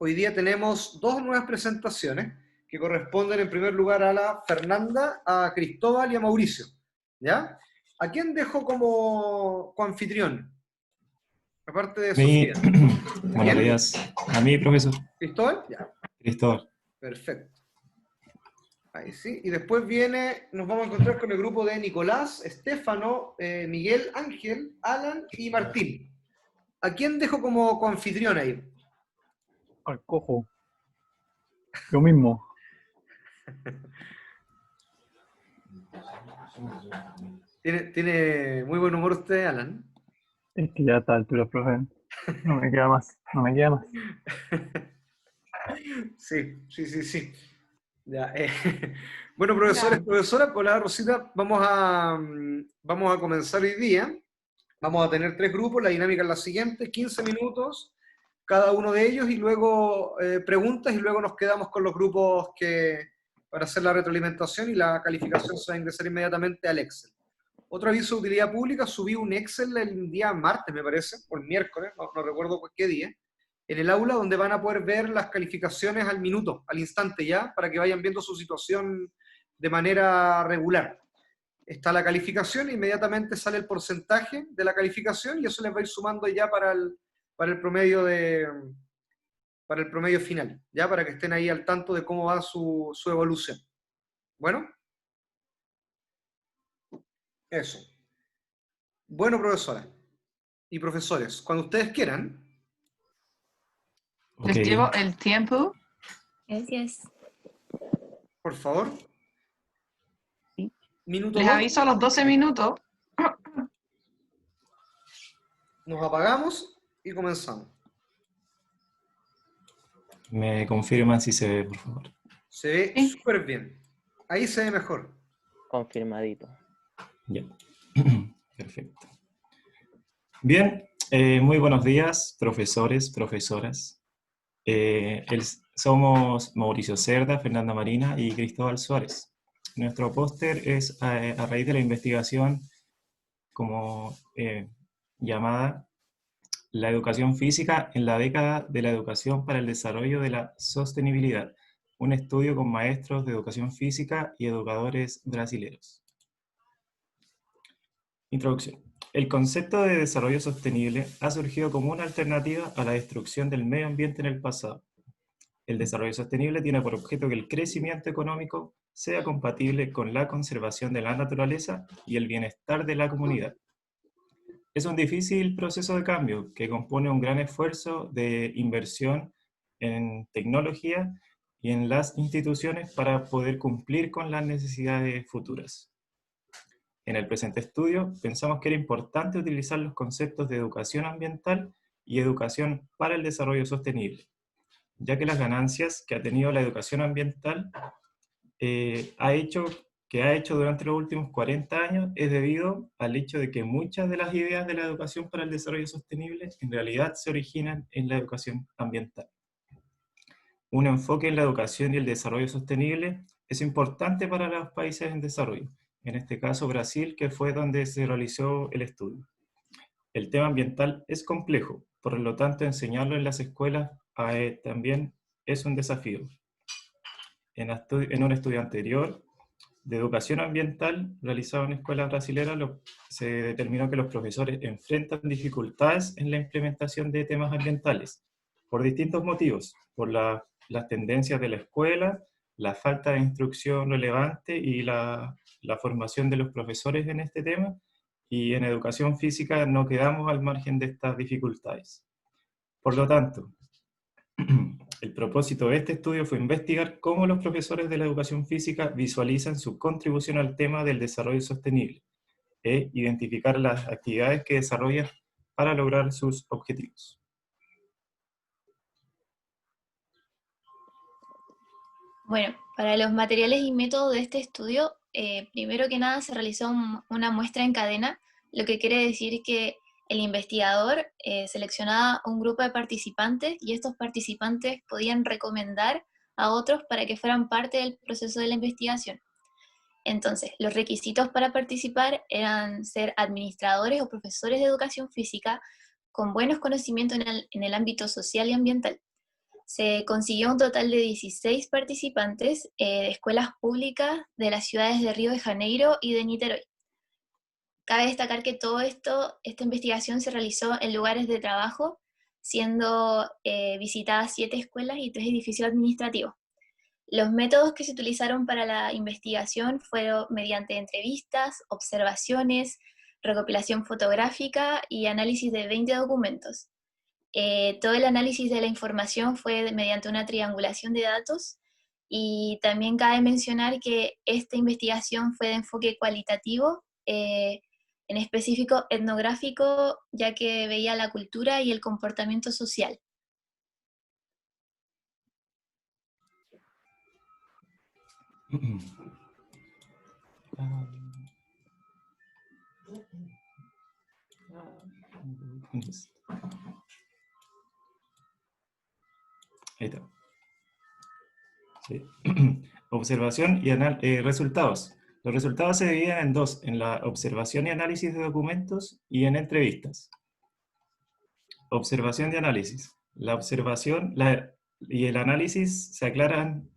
hoy día tenemos dos nuevas presentaciones que corresponden en primer lugar a la Fernanda, a Cristóbal y a Mauricio. ¿Ya? ¿A quién dejo como coanfitrión? Aparte de Mi, Sofía. ¿A buenos quién? días. A mí, profesor ¿Cristóbal? Ya, Cristóbal. perfecto. Ahí sí. Y después viene, nos vamos a encontrar con el grupo de Nicolás, Estefano, Miguel, Ángel, Alan y Martín. ¿A quién dejo como coanfitrión ahí? Al cojo. Yo mismo. Tiene muy buen humor usted, Alan. Es que ya a esta altura, profe. No me queda más. No me queda más. Sí. Ya, bueno, profesores, profesoras, hola Rosita, vamos a comenzar hoy día. Vamos a tener tres grupos, la dinámica es la siguiente, 15 minutos cada uno de ellos y luego preguntas y luego nos quedamos con los grupos para hacer la retroalimentación y la calificación se va a ingresar inmediatamente al Excel. Otro aviso de utilidad pública, subí un Excel el día martes, me parece, o el miércoles, no recuerdo qué día, en el aula donde van a poder ver las calificaciones al minuto, al instante ya, para que vayan viendo su situación de manera regular. Está la calificación, inmediatamente sale el porcentaje de la calificación y eso les va a ir sumando ya para el promedio para el promedio final, ya para que estén ahí al tanto de cómo va su evolución. Bueno, eso. Bueno, profesora y profesores, cuando ustedes quieran, Ok. Les llevo el tiempo. Gracias. por favor. Sí. Minuto Les 2, aviso a los 12 minutos. nos apagamos y comenzamos. Me confirman si se ve, por favor. Se ve Sí. súper bien. Ahí se ve mejor. Confirmadito. Ya. Perfecto. Bien, muy buenos días, profesores, profesoras. Somos Mauricio Cerda, Fernanda Marina y Cristóbal Suárez. Nuestro póster es a raíz de la investigación como llamada La educación física en la década de la educación para el desarrollo de la sostenibilidad, un estudio con maestros de educación física y educadores brasileños. Introducción. El concepto de desarrollo sostenible ha surgido como una alternativa a la destrucción del medio ambiente en el pasado. El desarrollo sostenible tiene por objeto que el crecimiento económico sea compatible con la conservación de la naturaleza y el bienestar de la comunidad. Es un difícil proceso de cambio que compone un gran esfuerzo de inversión en tecnología y en las instituciones para poder cumplir con las necesidades futuras. En el presente estudio pensamos que era importante utilizar los conceptos de educación ambiental y educación para el desarrollo sostenible, ya que las ganancias que ha tenido la educación ambiental ha hecho durante los últimos 40 años es debido al hecho de que muchas de las ideas de la educación para el desarrollo sostenible en realidad se originan en la educación ambiental. Un enfoque en la educación y el desarrollo sostenible es importante para los países en desarrollo, en este caso Brasil, que fue donde se realizó el estudio. El tema ambiental es complejo, por lo tanto enseñarlo en las escuelas también es un desafío. En un estudio anterior de educación ambiental realizado en escuelas brasileñas se determinó que los profesores enfrentan dificultades en la implementación de temas ambientales por distintos motivos, por las tendencias de la escuela, la falta de instrucción relevante y la formación de los profesores en este tema, y en educación física no quedamos al margen de estas dificultades. Por lo tanto, el propósito de este estudio fue investigar cómo los profesores de la educación física visualizan su contribución al tema del desarrollo sostenible e identificar las actividades que desarrollan para lograr sus objetivos. Bueno, para los materiales y métodos de este estudio, primero que nada se realizó una muestra en cadena, lo que quiere decir que el investigador seleccionaba un grupo de participantes y estos participantes podían recomendar a otros para que fueran parte del proceso de la investigación. Entonces, los requisitos para participar eran ser administradores o profesores de educación física con buenos conocimientos en el ámbito social y ambiental. Se consiguió un total de 16 participantes de escuelas públicas de las ciudades de Río de Janeiro y de Niterói. Cabe destacar que todo esto, esta investigación se realizó en lugares de trabajo, siendo visitadas 7 escuelas y 3 edificios administrativos. Los métodos que se utilizaron para la investigación fueron mediante entrevistas, observaciones, recopilación fotográfica y análisis de 20 documentos. Todo el análisis de la información fue mediante una triangulación de datos, y también cabe mencionar que esta investigación fue de enfoque cualitativo, en específico etnográfico, ya que veía la cultura y el comportamiento social. Ahí está. Sí. Observación y resultados. Los resultados se dividen en dos, en la observación y análisis de documentos y en entrevistas. Observación y análisis. La observación y el análisis se aclaran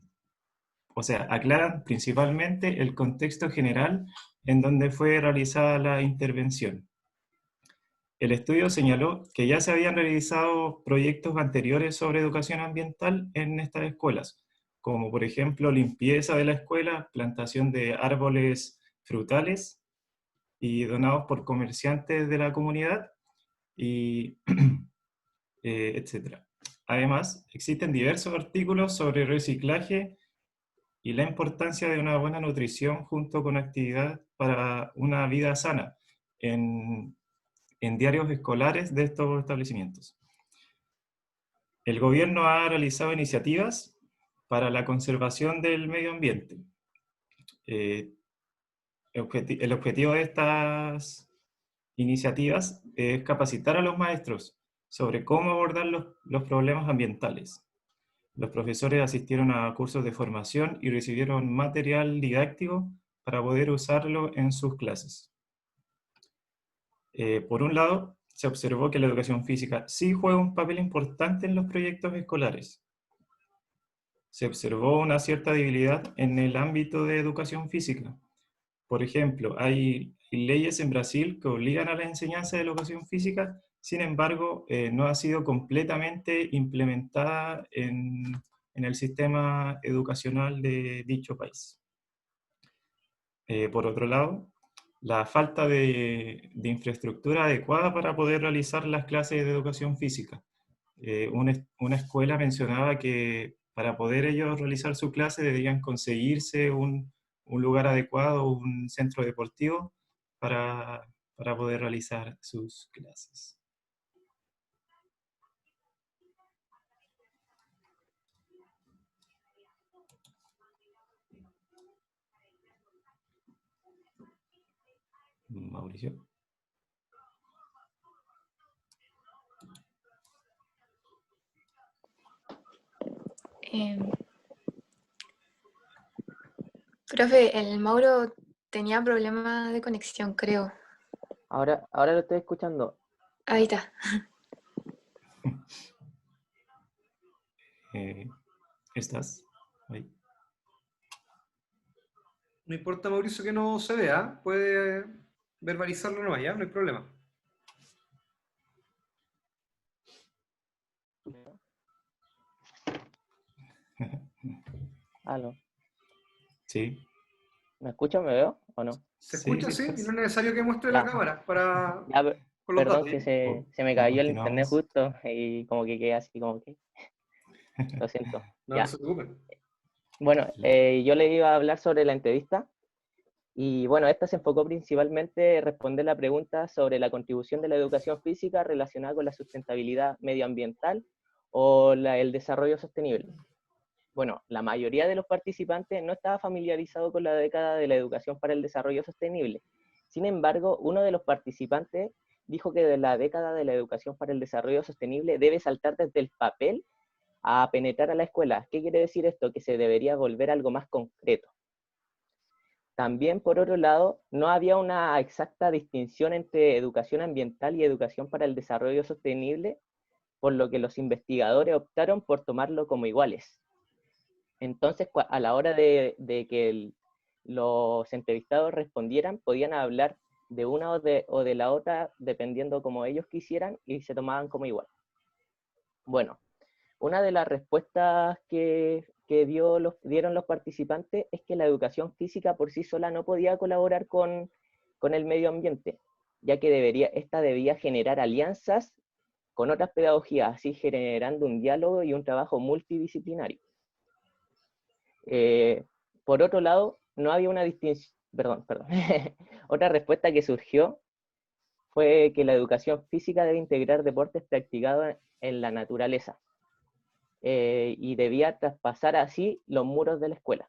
principalmente el contexto general en donde fue realizada la intervención. El estudio señaló que ya se habían realizado proyectos anteriores sobre educación ambiental en estas escuelas, como por ejemplo limpieza de la escuela, plantación de árboles frutales y donados por comerciantes de la comunidad, y etc. Además, existen diversos artículos sobre reciclaje y la importancia de una buena nutrición junto con actividad para una vida sana en diarios escolares de estos establecimientos. El gobierno ha realizado iniciativas para la conservación del medio ambiente. El objetivo de estas iniciativas es capacitar a los maestros sobre cómo abordar los problemas ambientales. Los profesores asistieron a cursos de formación y recibieron material didáctico para poder usarlo en sus clases. Por un lado, se observó que la educación física sí juega un papel importante en los proyectos escolares. Se observó una cierta debilidad en el ámbito de educación física. Por ejemplo, hay leyes en Brasil que obligan a la enseñanza de educación física, sin embargo, no ha sido completamente implementada en el sistema educacional de dicho país. Por otro lado, la falta de infraestructura adecuada para poder realizar las clases de educación física. Una escuela mencionaba que para poder ellos realizar su clase deberían conseguirse un lugar adecuado, un centro deportivo para poder realizar sus clases. Mauricio. Profe, el Mauro tenía problemas de conexión, creo. Ahora lo estoy escuchando. Ahí está. ¿Estás ahí? No importa, Mauricio, que no se vea, puede verbalizarlo nomás, ¿ya? No hay problema. Aló. Sí. ¿Me escuchan, me veo o no? ¿Se escucha, sí? Y no es necesario que muestre Ya. la cámara para Ya, con los perdón datos. que ¿Ya? se me cayó el internet Continuamos. justo y como que quedé así como que... Lo siento. No, Ya. no se preocupen. Bueno, yo le iba a hablar sobre la entrevista y bueno, esta se enfocó principalmente en responder la pregunta sobre la contribución de la educación física relacionada con la sustentabilidad medioambiental o el desarrollo sostenible. Bueno, la mayoría de los participantes no estaba familiarizado con la década de la educación para el desarrollo sostenible. Sin embargo, uno de los participantes dijo que de la década de la educación para el desarrollo sostenible debe saltar desde el papel a penetrar a la escuela. ¿Qué quiere decir esto? Que se debería volver algo más concreto. También, por otro lado, no había una exacta distinción entre educación ambiental y educación para el desarrollo sostenible, por lo que los investigadores optaron por tomarlo como iguales. Entonces, a la hora de que los entrevistados respondieran, podían hablar de una o de la otra, dependiendo como ellos quisieran, y se tomaban como igual. Bueno, una de las respuestas que dieron los participantes es que la educación física por sí sola no podía colaborar con el medio ambiente, ya que esta debía generar alianzas con otras pedagogías, así generando un diálogo y un trabajo multidisciplinario. Por otro lado, no había una distinción, perdón. Otra respuesta que surgió fue que la educación física debe integrar deportes practicados en la naturaleza, y debía traspasar así los muros de la escuela.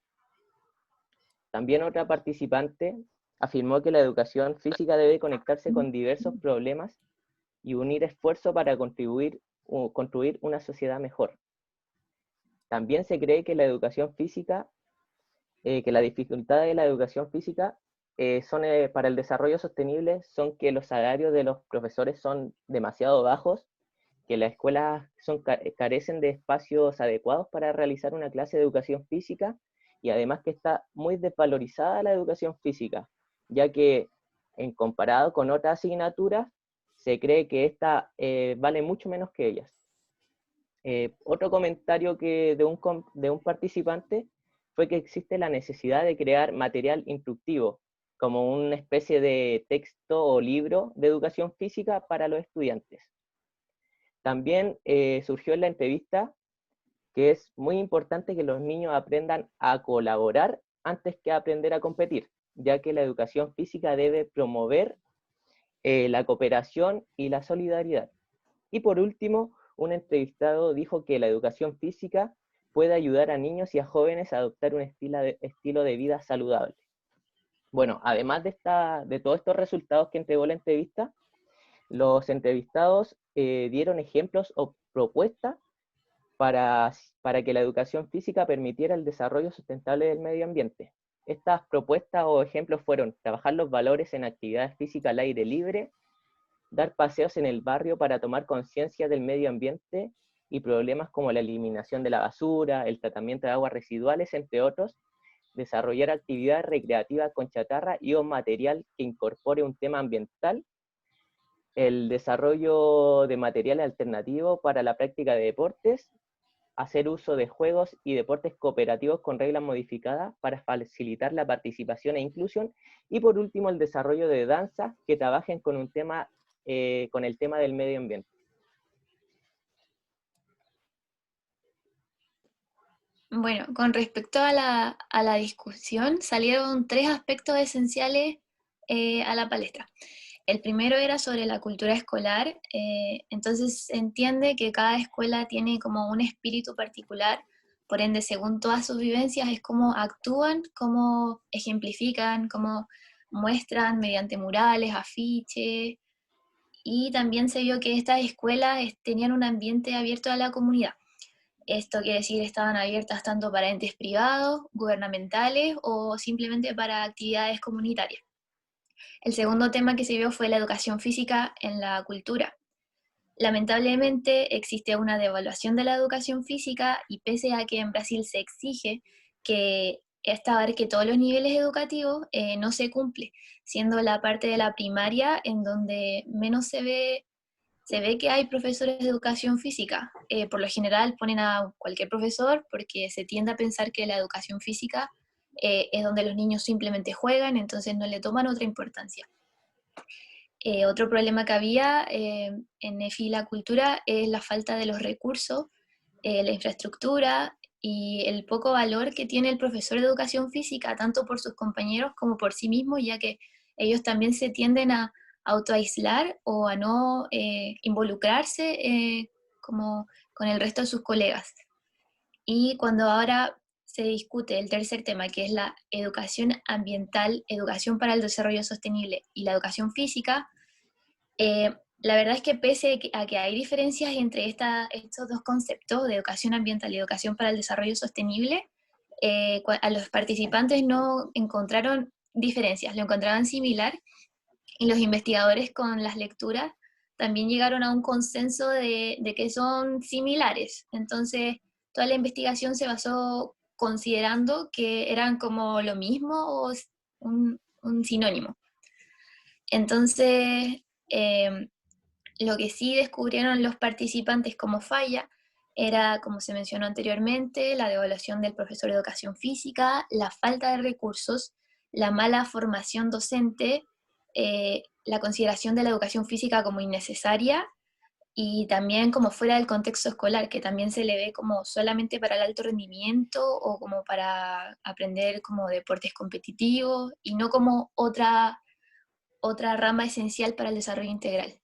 También otra participante afirmó que la educación física debe conectarse con diversos problemas y unir esfuerzos para construir una sociedad mejor. También se cree que la educación física, que las dificultades de la educación física para el desarrollo sostenible son que los salarios de los profesores son demasiado bajos, que las escuelas carecen de espacios adecuados para realizar una clase de educación física, y además que está muy desvalorizada la educación física, ya que en comparado con otras asignaturas, se cree que esta vale mucho menos que ellas. Otro comentario de un participante fue que existe la necesidad de crear material instructivo, como una especie de texto o libro de educación física para los estudiantes. También surgió en la entrevista que es muy importante que los niños aprendan a colaborar antes que aprender a competir, ya que la educación física debe promover la cooperación y la solidaridad. Y por último, un entrevistado dijo que la educación física puede ayudar a niños y a jóvenes a adoptar un estilo de vida saludable. Bueno, además de todos estos resultados que entregó la entrevista, los entrevistados dieron ejemplos o propuestas para que la educación física permitiera el desarrollo sustentable del medio ambiente. Estas propuestas o ejemplos fueron trabajar los valores en actividades físicas al aire libre, dar paseos en el barrio para tomar conciencia del medio ambiente y problemas como la eliminación de la basura, el tratamiento de aguas residuales, entre otros, desarrollar actividades recreativas con chatarra y o material que incorpore un tema ambiental, el desarrollo de materiales alternativos para la práctica de deportes, hacer uso de juegos y deportes cooperativos con reglas modificadas para facilitar la participación e inclusión, y por último el desarrollo de danzas que trabajen con el tema del medio ambiente. Bueno, con respecto a la discusión, salieron 3 aspectos esenciales a la palestra. El primero era sobre la cultura escolar. Entonces se entiende que cada escuela tiene como un espíritu particular, por ende, según todas sus vivencias, es cómo actúan, cómo ejemplifican, cómo muestran mediante murales, afiches, y también se vio que estas escuelas tenían un ambiente abierto a la comunidad. Esto quiere decir estaban abiertas tanto para entes privados, gubernamentales o simplemente para actividades comunitarias. El segundo tema que se vio fue la educación física en la cultura. Lamentablemente existe una devaluación de la educación física, y pese a que en Brasil se exige que esta abarque todos los niveles educativos, no se cumple, siendo la parte de la primaria en donde menos se ve que hay profesores de educación física. Por lo general ponen a cualquier profesor porque se tiende a pensar que la educación física es donde los niños simplemente juegan, entonces no le toman otra importancia. Otro problema que había en EFI la cultura es la falta de los recursos, la infraestructura y el poco valor que tiene el profesor de educación física, tanto por sus compañeros como por sí mismo, ya que ellos también se tienden a autoaislar o a no involucrarse como con el resto de sus colegas. Y cuando ahora se discute el tercer tema, que es la educación ambiental, educación para el desarrollo sostenible y la educación física, la verdad es que pese a que hay diferencias entre estos dos conceptos de educación ambiental y educación para el desarrollo sostenible, a los participantes no encontraron diferencias, lo encontraban similar, y los investigadores con las lecturas también llegaron a un consenso de que son similares. Entonces, toda la investigación se basó considerando que eran como lo mismo o un sinónimo. Entonces, lo que sí descubrieron los participantes como falla era, como se mencionó anteriormente, la devaluación del profesor de educación física, la falta de recursos, la mala formación docente, la consideración de la educación física como innecesaria y también como fuera del contexto escolar, que también se le ve como solamente para el alto rendimiento o como para aprender como deportes competitivos y no como otra rama esencial para el desarrollo integral.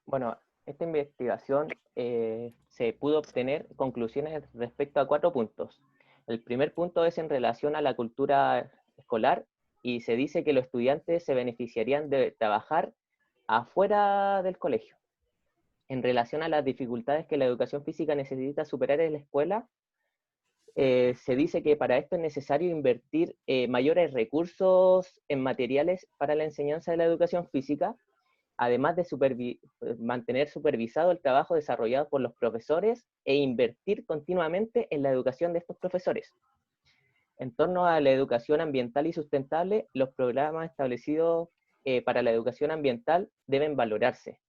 Bueno, esta investigación se pudo obtener conclusiones respecto a 4 puntos. El primer punto es en relación a la cultura escolar y se dice que los estudiantes se beneficiarían de trabajar afuera del colegio. En relación a las dificultades que la educación física necesita superar en la escuela, se dice que para esto es necesario invertir mayores recursos en materiales para la enseñanza de la educación física, además de mantener supervisado el trabajo desarrollado por los profesores e invertir continuamente en la educación de estos profesores. En torno a la educación ambiental y sustentable, los programas establecidos para la educación ambiental deben valorarse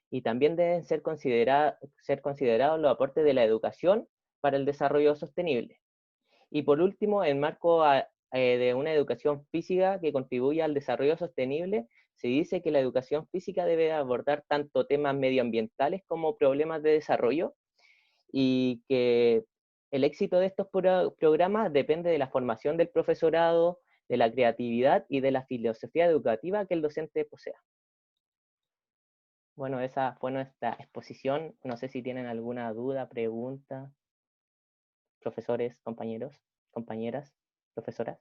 y también deben ser considerados los aportes de la educación para el desarrollo sostenible. Y por último, en marco de una educación física que contribuya al desarrollo sostenible, se dice que la educación física debe abordar tanto temas medioambientales como problemas de desarrollo y que el éxito de estos programas depende de la formación del profesorado, de la creatividad y de la filosofía educativa que el docente posea. Bueno, esa fue nuestra exposición. No sé si tienen alguna duda, pregunta. Profesores, compañeros, compañeras, profesoras.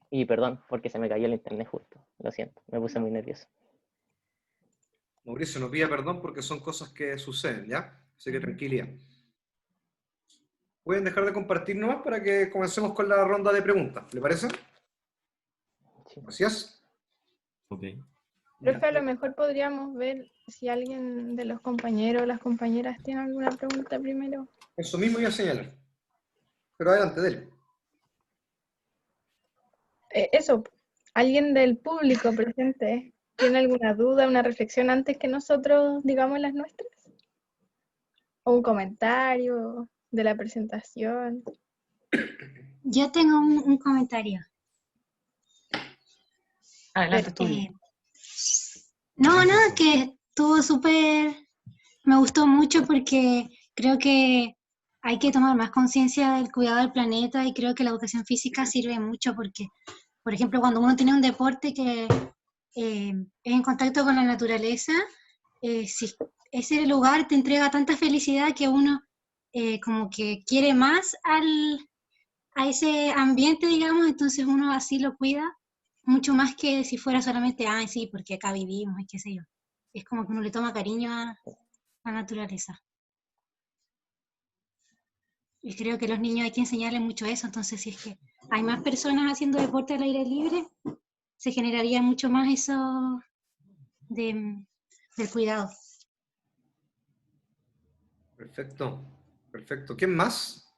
Y perdón, porque se me cayó el internet justo. Lo siento, me puse muy nervioso. Mauricio, no pida perdón porque son cosas que suceden, ¿ya? Así que tranquilidad. Pueden dejar de compartir nomás para que comencemos con la ronda de preguntas. ¿Le parece? Sí. Gracias. Ok. Profe, a lo mejor podríamos ver si alguien de los compañeros o las compañeras tiene alguna pregunta primero. Eso mismo iba a señalar. Pero adelante, dele. Eso, ¿alguien del público presente tiene alguna duda, una reflexión antes que nosotros digamos las nuestras? ¿O un comentario de la presentación? Yo tengo un comentario. Adelante, tú. No, que estuvo súper, me gustó mucho porque creo que hay que tomar más conciencia del cuidado del planeta y creo que la educación física sirve mucho porque, por ejemplo, cuando uno tiene un deporte que es en contacto con la naturaleza, si ese lugar te entrega tanta felicidad que uno como que quiere más a ese ambiente, digamos, entonces uno así lo cuida mucho más que si fuera solamente, sí, porque acá vivimos y qué sé yo. Es como que uno le toma cariño a la naturaleza. Y creo que a los niños hay que enseñarles mucho eso, entonces si es que hay más personas haciendo deporte al aire libre, se generaría mucho más eso del cuidado. Perfecto. Perfecto. ¿Quién más?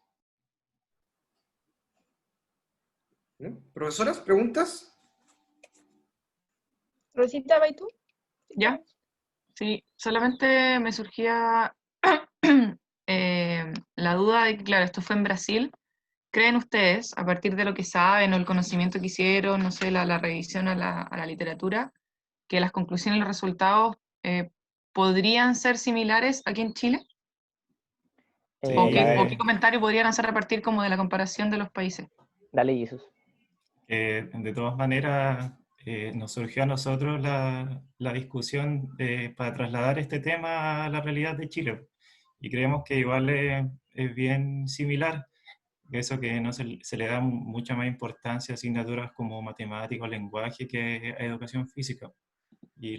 ¿No? ¿Profesoras? ¿Preguntas? Rosita, ¿vas tú? ¿Ya? Sí, solamente me surgía la duda de que, claro, esto fue en Brasil. ¿Creen ustedes, a partir de lo que saben o el conocimiento que hicieron, no sé, la revisión a la literatura, que las conclusiones y los resultados podrían ser similares aquí en Chile? Sí, ¿O qué comentario podrían hacer a partir como de la comparación de los países? Dale, Jesús. De todas maneras, nos surgió a nosotros la discusión para trasladar este tema a la realidad de Chile. Y creemos que igual es bien similar. Eso que no se le da mucha más importancia a asignaturas como matemáticas o lenguaje que a educación física. Y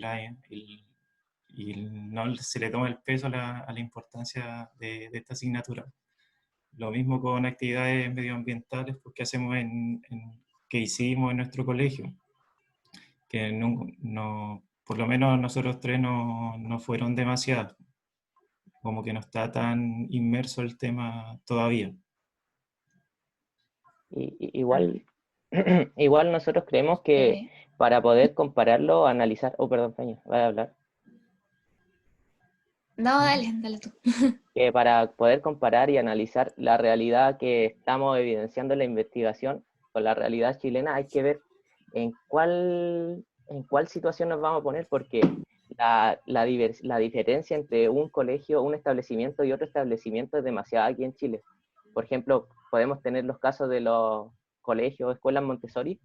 no se le toma el peso a la importancia de esta asignatura. Lo mismo con actividades medioambientales que hicimos en nuestro colegio. que por lo menos nosotros tres no fueron demasiadas, como que no está tan inmerso el tema todavía. Igual, igual nosotros creemos que para poder compararlo, analizar, perdón, Peña, voy a hablar. No, dale tú. Que para poder comparar y analizar la realidad que estamos evidenciando en la investigación con la realidad chilena, hay que ver en cuál situación nos vamos a poner, porque la diferencia entre un colegio, un establecimiento y otro establecimiento es demasiada aquí en Chile. Por ejemplo, podemos tener los casos de los colegios, escuelas Montessori,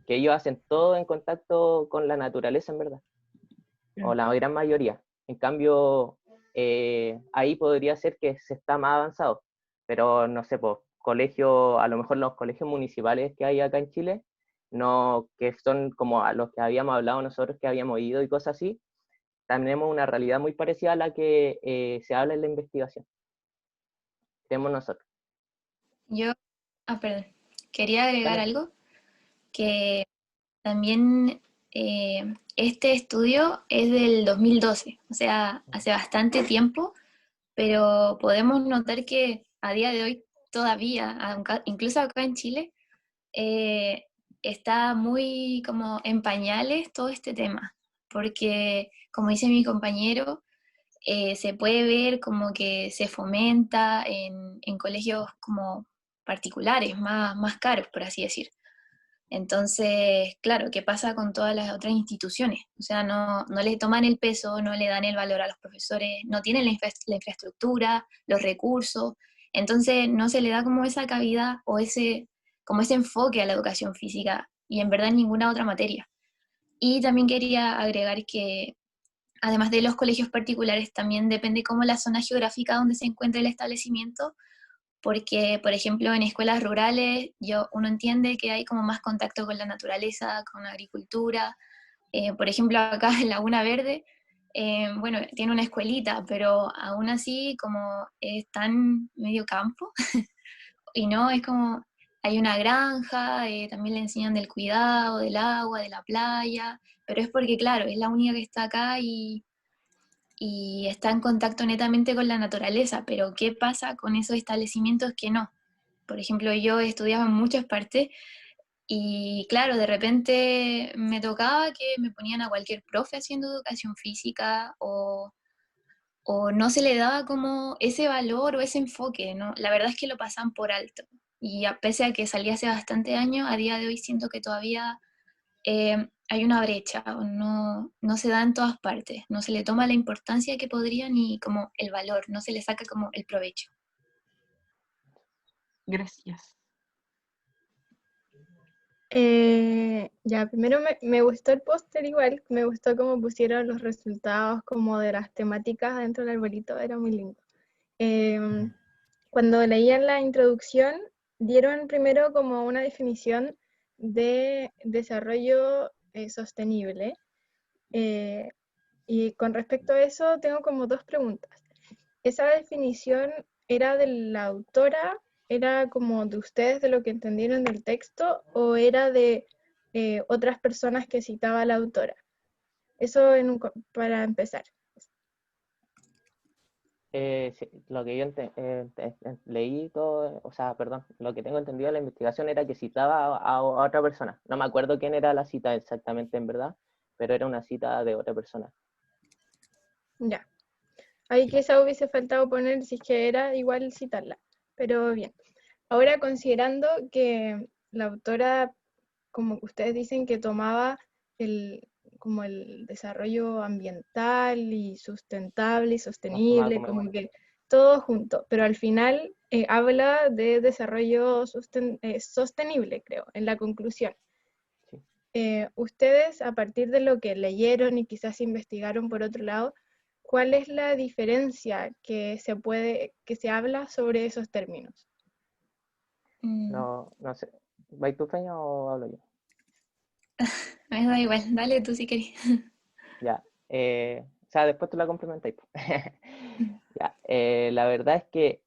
que ellos hacen todo en contacto con la naturaleza, en verdad, o la gran mayoría. En cambio, ahí podría ser que se está más avanzado, pero no sé, pues, a lo mejor los colegios municipales que hay acá en Chile, no, que son como a los que habíamos hablado nosotros, que habíamos ido y cosas así, tenemos una realidad muy parecida a la que se habla en la investigación. Creemos nosotros. Perdón, quería agregar Dale. algo, que también este estudio es del 2012, o sea, hace bastante tiempo, pero podemos notar que a día de hoy todavía, incluso acá en Chile, está muy como en pañales todo este tema, porque como dice mi compañero, se puede ver como que se fomenta en colegios como particulares, más caros, por así decir. Entonces, claro, ¿qué pasa con todas las otras instituciones? O sea, no le toman el peso, no le dan el valor a los profesores, no tienen la infraestructura, los recursos, entonces no se le da como esa cabida o como ese enfoque a la educación física y en verdad en ninguna otra materia. Y también quería agregar que además de los colegios particulares, también depende cómo la zona geográfica donde se encuentra el establecimiento, porque, por ejemplo, en escuelas rurales uno entiende que hay como más contacto con la naturaleza, con la agricultura. Por ejemplo, acá en Laguna Verde, bueno, tiene una escuelita, pero aún así como es tan medio campo, y no, es como hay una granja, también le enseñan del cuidado, del agua, de la playa, pero es porque, claro, es la única que está acá y está en contacto netamente con la naturaleza, pero ¿qué pasa con esos establecimientos que no? Por ejemplo, yo estudiaba en muchas partes y claro, de repente me tocaba que me ponían a cualquier profe haciendo educación física o no se le daba como ese valor o ese enfoque, ¿no? La verdad es que lo pasan por alto. Y a pese a que salí hace bastante años, a día de hoy siento que todavía hay una brecha, o no se da en todas partes, no se le toma la importancia que podría ni como el valor, no se le saca como el provecho. Gracias. Ya, primero me gustó el póster igual, me gustó cómo pusieron los resultados como de las temáticas dentro del arbolito, era muy lindo. Cuando leían la introducción, dieron primero como una definición de desarrollo sostenible. Y con respecto a eso, tengo como dos preguntas. ¿Esa definición era de la autora? ¿Era como de ustedes, de lo que entendieron del texto? ¿O era de otras personas que citaba la autora? Eso para empezar. Sí, lo que yo leí todo, o sea, perdón, lo que tengo entendido de la investigación era que citaba a otra persona. No me acuerdo quién era la cita exactamente, en verdad, pero era una cita de otra persona. Ya. Ahí quizá hubiese faltado poner si es que era igual citarla. Pero bien. Ahora considerando que la autora, como ustedes dicen, que tomaba como el desarrollo ambiental y sustentable y sostenible, como como igual. que todo junto, pero al final habla de desarrollo sostenible, creo, en la conclusión. Sí. Ustedes, a partir de lo que leyeron y quizás investigaron por otro lado, ¿cuál es la diferencia que se habla sobre esos términos? No sé. ¿Vais tú, Feña, o hablo yo? Me da igual, dale tú si querés. Ya. O sea, después tú la complementáis. Ya. La verdad es que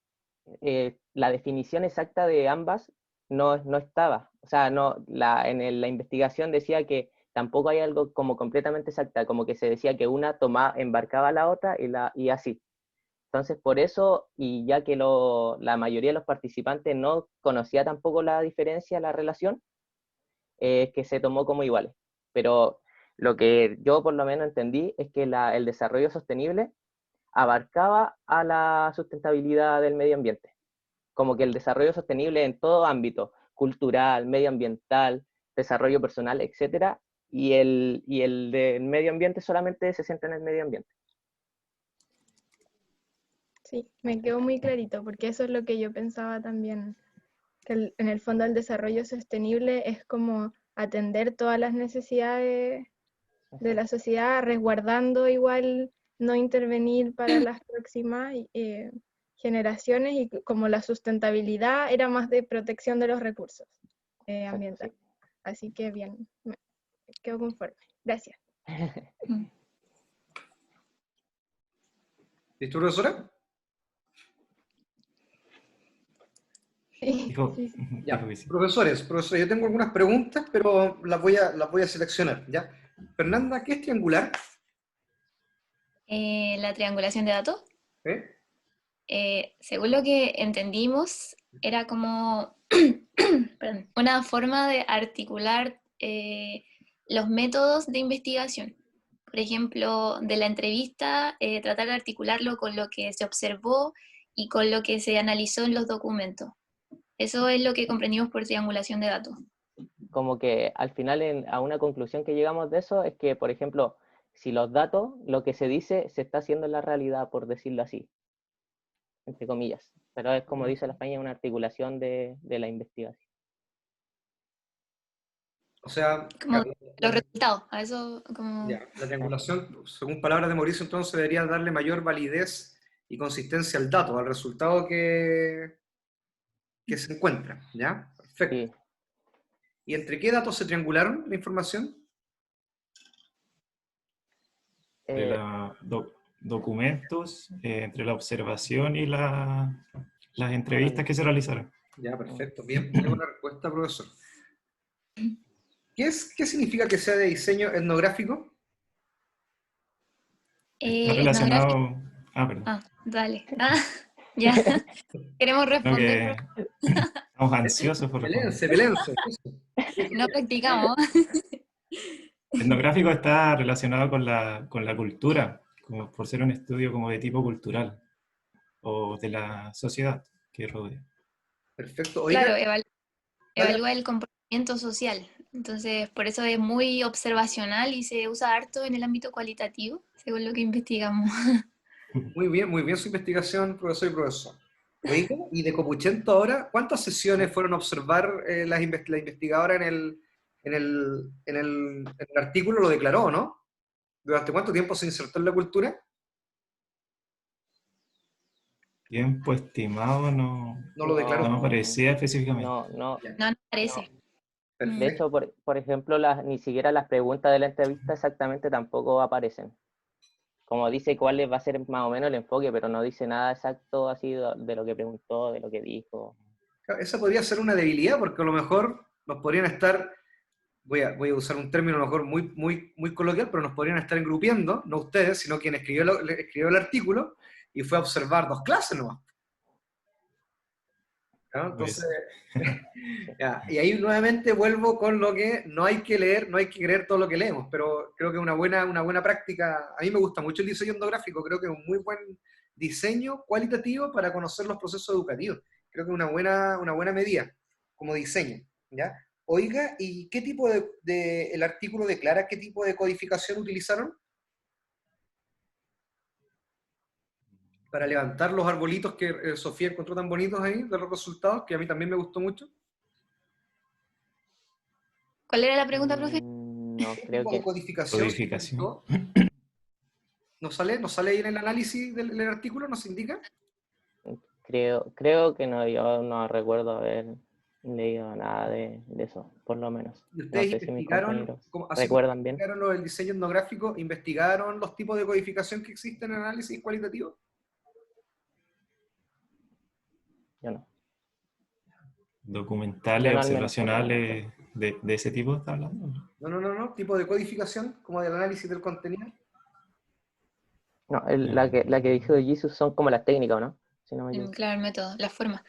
la definición exacta de ambas no estaba. O sea, la investigación decía que tampoco hay algo como completamente exacta, como que se decía que una embarcaba a la otra y así. Entonces, por eso, y ya que la mayoría de los participantes no conocía tampoco la diferencia, la relación, que se tomó como iguales. Pero lo que yo por lo menos entendí es que el desarrollo sostenible abarcaba a la sustentabilidad del medio ambiente. Como que el desarrollo sostenible en todo ámbito, cultural, medioambiental, desarrollo personal, etcétera, y el del medio ambiente solamente se centra en el medio ambiente. Sí, me quedó muy clarito, porque eso es lo que yo pensaba también, que en el fondo el desarrollo sostenible es como atender todas las necesidades de la sociedad, resguardando igual, no intervenir para las próximas generaciones, y como la sustentabilidad era más de protección de los recursos ambientales. Así que bien, me quedo conforme. Gracias. ¿Listo, profesora? Sí, Dijo, sí, sí. Ya, dijo que sí. profesores, yo tengo algunas preguntas, pero las voy a seleccionar, ¿ya? Fernanda, ¿qué es triangular? La triangulación de datos, ¿Eh? según lo que entendimos, era como perdón, una forma de articular los métodos de investigación. Por ejemplo, de la entrevista, tratar de articularlo con lo que se observó y con lo que se analizó en los documentos. Eso es lo que comprendimos por triangulación de datos. Como que al final a una conclusión que llegamos de eso es que, por ejemplo, si los datos, lo que se dice, se está haciendo en la realidad, por decirlo así, entre comillas. Pero es como dice la España, una articulación de la investigación. O sea, Como los resultados, a eso como... ya, la triangulación, según palabras de Mauricio, entonces debería darle mayor validez y consistencia al dato, al resultado que se encuentra, ¿ya? Perfecto. Sí. ¿Y entre qué datos se triangularon la información? De documentos, entre la observación y las entrevistas que se realizaron. Ya, perfecto. Bien, tengo una respuesta, profesor. ¿Qué significa que sea de diseño etnográfico? Está relacionado... Perdón. Dale. Ya. Queremos No, responder. estamos ansiosos por responder. Pelense. No practicamos. Etnográfico está relacionado con la cultura, como por ser un estudio como de tipo cultural, o de la sociedad que rodea. Perfecto. Oiga, Claro, evalúa el comportamiento social. Entonces, por eso es muy observacional y se usa harto en el ámbito cualitativo, según lo que investigamos. muy bien su investigación, profesor y profesor. Oiga, y de Copuchento ahora, ¿cuántas sesiones fueron a observar la investigadora en el artículo? Lo declaró, ¿no? ¿Durante cuánto tiempo se insertó en la cultura? Tiempo estimado No lo declaró. no aparecía específicamente. No. No parece. De hecho, por ejemplo, ni siquiera las preguntas de la entrevista exactamente tampoco aparecen. Como dice cuál va a ser más o menos el enfoque, pero no dice nada exacto así de lo que preguntó, de lo que dijo. Esa podría ser una debilidad, porque a lo mejor nos podrían estar, voy a usar un término a lo mejor muy coloquial, pero nos podrían estar engrupiendo, no ustedes, sino quien escribió el artículo y fue a observar 2 clases nomás. ¿No? Entonces, ya, y ahí nuevamente vuelvo con lo que no hay que leer, no hay que creer todo lo que leemos, pero creo que una buena práctica. A mí me gusta mucho el diseño etnográfico, creo que es un muy buen diseño cualitativo para conocer los procesos educativos. Creo que es una buena medida como diseño, ¿ya? Oiga, ¿y qué tipo el artículo declara qué tipo de codificación utilizaron? Para levantar los arbolitos que Sofía encontró tan bonitos ahí, de los resultados, que a mí también me gustó mucho. ¿Cuál era la pregunta, profe? No, creo que... Codificación. ¿Nos sale ahí en el análisis del artículo? ¿Nos indica? Creo que no, yo no recuerdo haber leído nada de eso, por lo menos. ¿Y No ustedes sé si mis investigaron, compañeros así recuerdan como bien? investigaron lo del diseño etnográfico, investigaron los tipos de codificación que existen en análisis cualitativo? Yo no. Documentales, Yo no, al menos, observacionales, ¿De ese tipo está hablando? No, tipo de codificación, como del análisis del contenido. No, la que dijo Jesus son como las técnicas, ¿o no? Si no me equivoco. Claro, el método, la forma.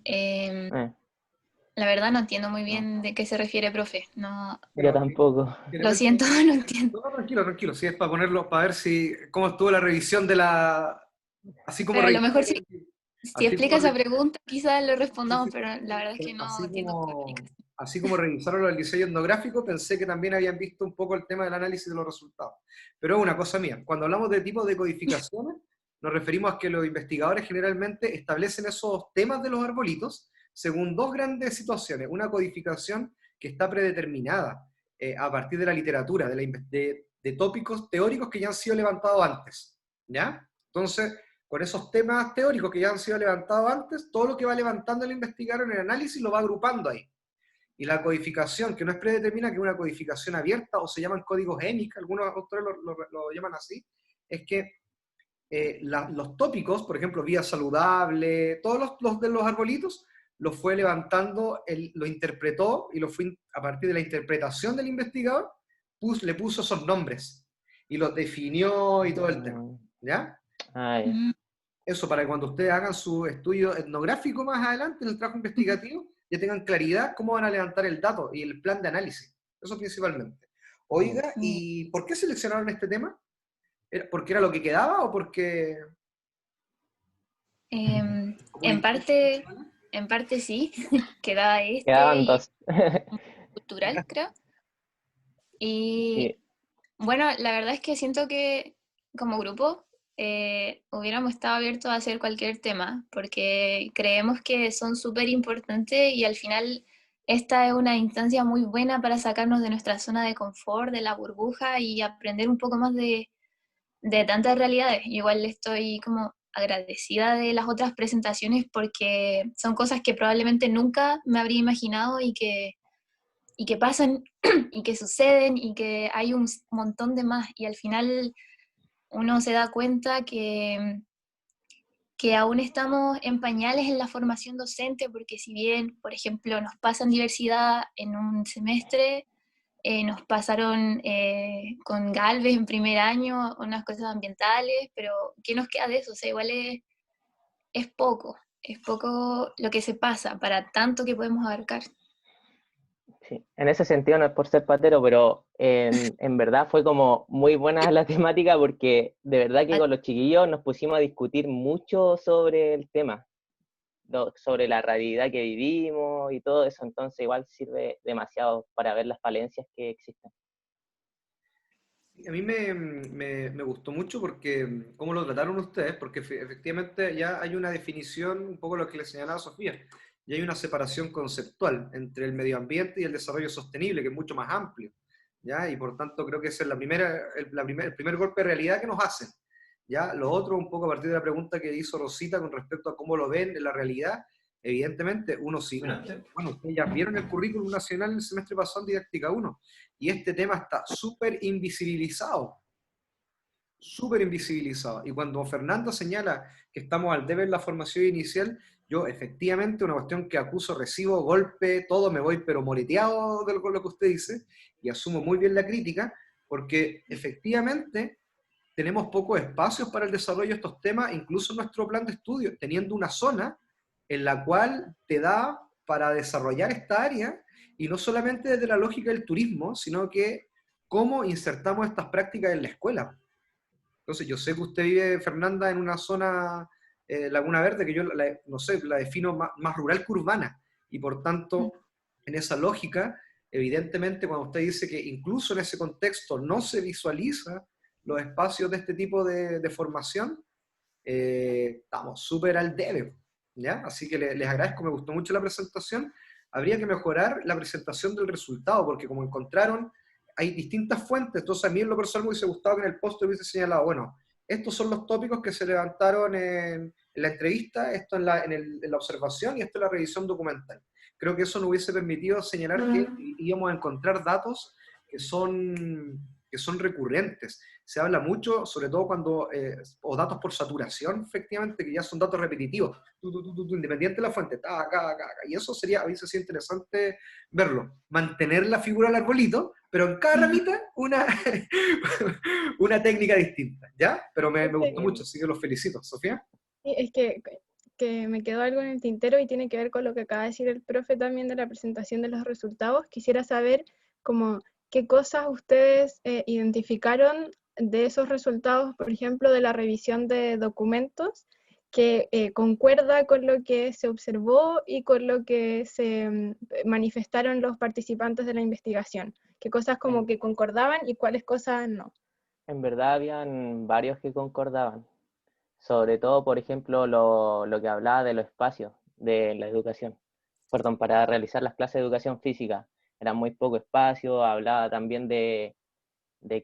Eh, La verdad no entiendo muy no, bien de qué se refiere, profe. No, yo tampoco. lo siento, no entiendo. No, tranquilo, si es para ponerlo, para ver cómo estuvo la revisión así como Pero a lo mejor si así explica como, esa pregunta, quizás lo respondamos, pero la verdad es que no así entiendo cómo como, explica. así como revisaron el diseño etnográfico, pensé que también habían visto un poco el tema del análisis de los resultados. Pero una cosa mía, cuando hablamos de tipo de codificaciones, nos referimos a que los investigadores generalmente establecen esos temas de los arbolitos según dos grandes situaciones. Una codificación que está predeterminada a partir de la literatura, de tópicos teóricos que ya han sido levantados antes, ¿ya? Entonces, con esos temas teóricos que ya han sido levantados antes, todo lo que va levantando el investigador en el análisis lo va agrupando ahí. Y la codificación, que no es predeterminada, que es una codificación abierta, o se llaman códigos EMIC, algunos autores lo llaman así, es que los tópicos, por ejemplo, vida saludable, todos los de los arbolitos, lo fue levantando, lo interpretó, y lo fue a partir de la interpretación del investigador, le puso esos nombres, y los definió y todo el tema, ¿ya? Ah, ya. Eso para que cuando ustedes hagan su estudio etnográfico más adelante, en el trabajo investigativo, ya tengan claridad cómo van a levantar el dato y el plan de análisis. Eso principalmente. Oiga, ¿y por qué seleccionaron este tema? ¿Porque era lo que quedaba o porque...? En parte sí, quedaba Quedaban y dos. cultural, creo. Y Sí. bueno, la verdad es que siento que como grupo hubiéramos estado abiertos a hacer cualquier tema, porque creemos que son súper importantes y al final esta es una instancia muy buena para sacarnos de nuestra zona de confort, de la burbuja y aprender un poco más de tantas realidades. Igual estoy como agradecida de las otras presentaciones porque son cosas que probablemente nunca me habría imaginado y que pasan y que suceden y que hay un montón de más y al final uno se da cuenta que aún estamos en pañales en la formación docente porque si bien, por ejemplo, nos pasan diversidad en un semestre, nos pasaron con Galvez en primer año unas cosas ambientales, pero ¿qué nos queda de eso? O sea, igual es poco lo que se pasa para tanto que podemos abarcar. Sí. En ese sentido no es por ser patero, pero en verdad fue como muy buena la temática porque de verdad que con los chiquillos nos pusimos a discutir mucho sobre el tema, sobre la realidad que vivimos y todo eso, entonces igual sirve demasiado para ver las falencias que existen. A mí me gustó mucho porque cómo lo trataron ustedes, porque efectivamente ya hay una definición, un poco lo que le señalaba Sofía, y hay una separación conceptual entre el medio ambiente y el desarrollo sostenible, que es mucho más amplio, ¿ya? Y por tanto creo que ese es el primer golpe de realidad que nos hacen, ¿ya? Lo otro, un poco a partir de la pregunta que hizo Rosita con respecto a cómo lo ven en la realidad, evidentemente uno sí, bueno, ustedes ya vieron el currículum nacional el semestre pasado en Didáctica 1, y este tema está súper invisibilizado. Y cuando Fernanda señala que estamos al debe en la formación inicial, yo efectivamente una cuestión que acuso, recibo, golpe, todo, me voy pero moreteado con lo que usted dice, y asumo muy bien la crítica, porque efectivamente tenemos pocos espacios para el desarrollo de estos temas, incluso en nuestro plan de estudio, teniendo una zona en la cual te da para desarrollar esta área, y no solamente desde la lógica del turismo, sino que cómo insertamos estas prácticas en la escuela. Entonces, yo sé que usted vive, Fernanda, en una zona, Laguna Verde, que yo, no sé, la defino más rural que urbana, y por tanto, en esa lógica, evidentemente, cuando usted dice que incluso en ese contexto no se visualiza los espacios de este tipo de formación, estamos súper al debe, ¿ya? Así que les agradezco, me gustó mucho la presentación. Habría que mejorar la presentación del resultado, porque como encontraron, hay distintas fuentes, entonces a mí en lo personal me hubiese gustado que en el post hubiese señalado, bueno, estos son los tópicos que se levantaron en la entrevista, esto en la observación y esto en la revisión documental. Creo que eso nos hubiese permitido señalar que íbamos a encontrar datos que son que son recurrentes. Se habla mucho, sobre todo cuando, o datos por saturación, efectivamente, que ya son datos repetitivos, independiente de la fuente, y eso sería, a veces sería interesante verlo. Mantener la figura del arbolito, pero en cada ramita una técnica distinta, ¿ya? Pero me gustó mucho, así que los felicito. ¿Sofía? Sí, es que me quedó algo en el tintero y tiene que ver con lo que acaba de decir el profe también de la presentación de los resultados. Quisiera saber como qué cosas ustedes identificaron de esos resultados, por ejemplo, de la revisión de documentos, que concuerda con lo que se observó y con lo que se manifestaron los participantes de la investigación. ¿Qué cosas como que concordaban y cuáles cosas no? En verdad habían varios que concordaban. Sobre todo, por ejemplo, lo que hablaba de los espacios de la educación. Perdón, para realizar las clases de educación física. Era muy poco espacio, hablaba también de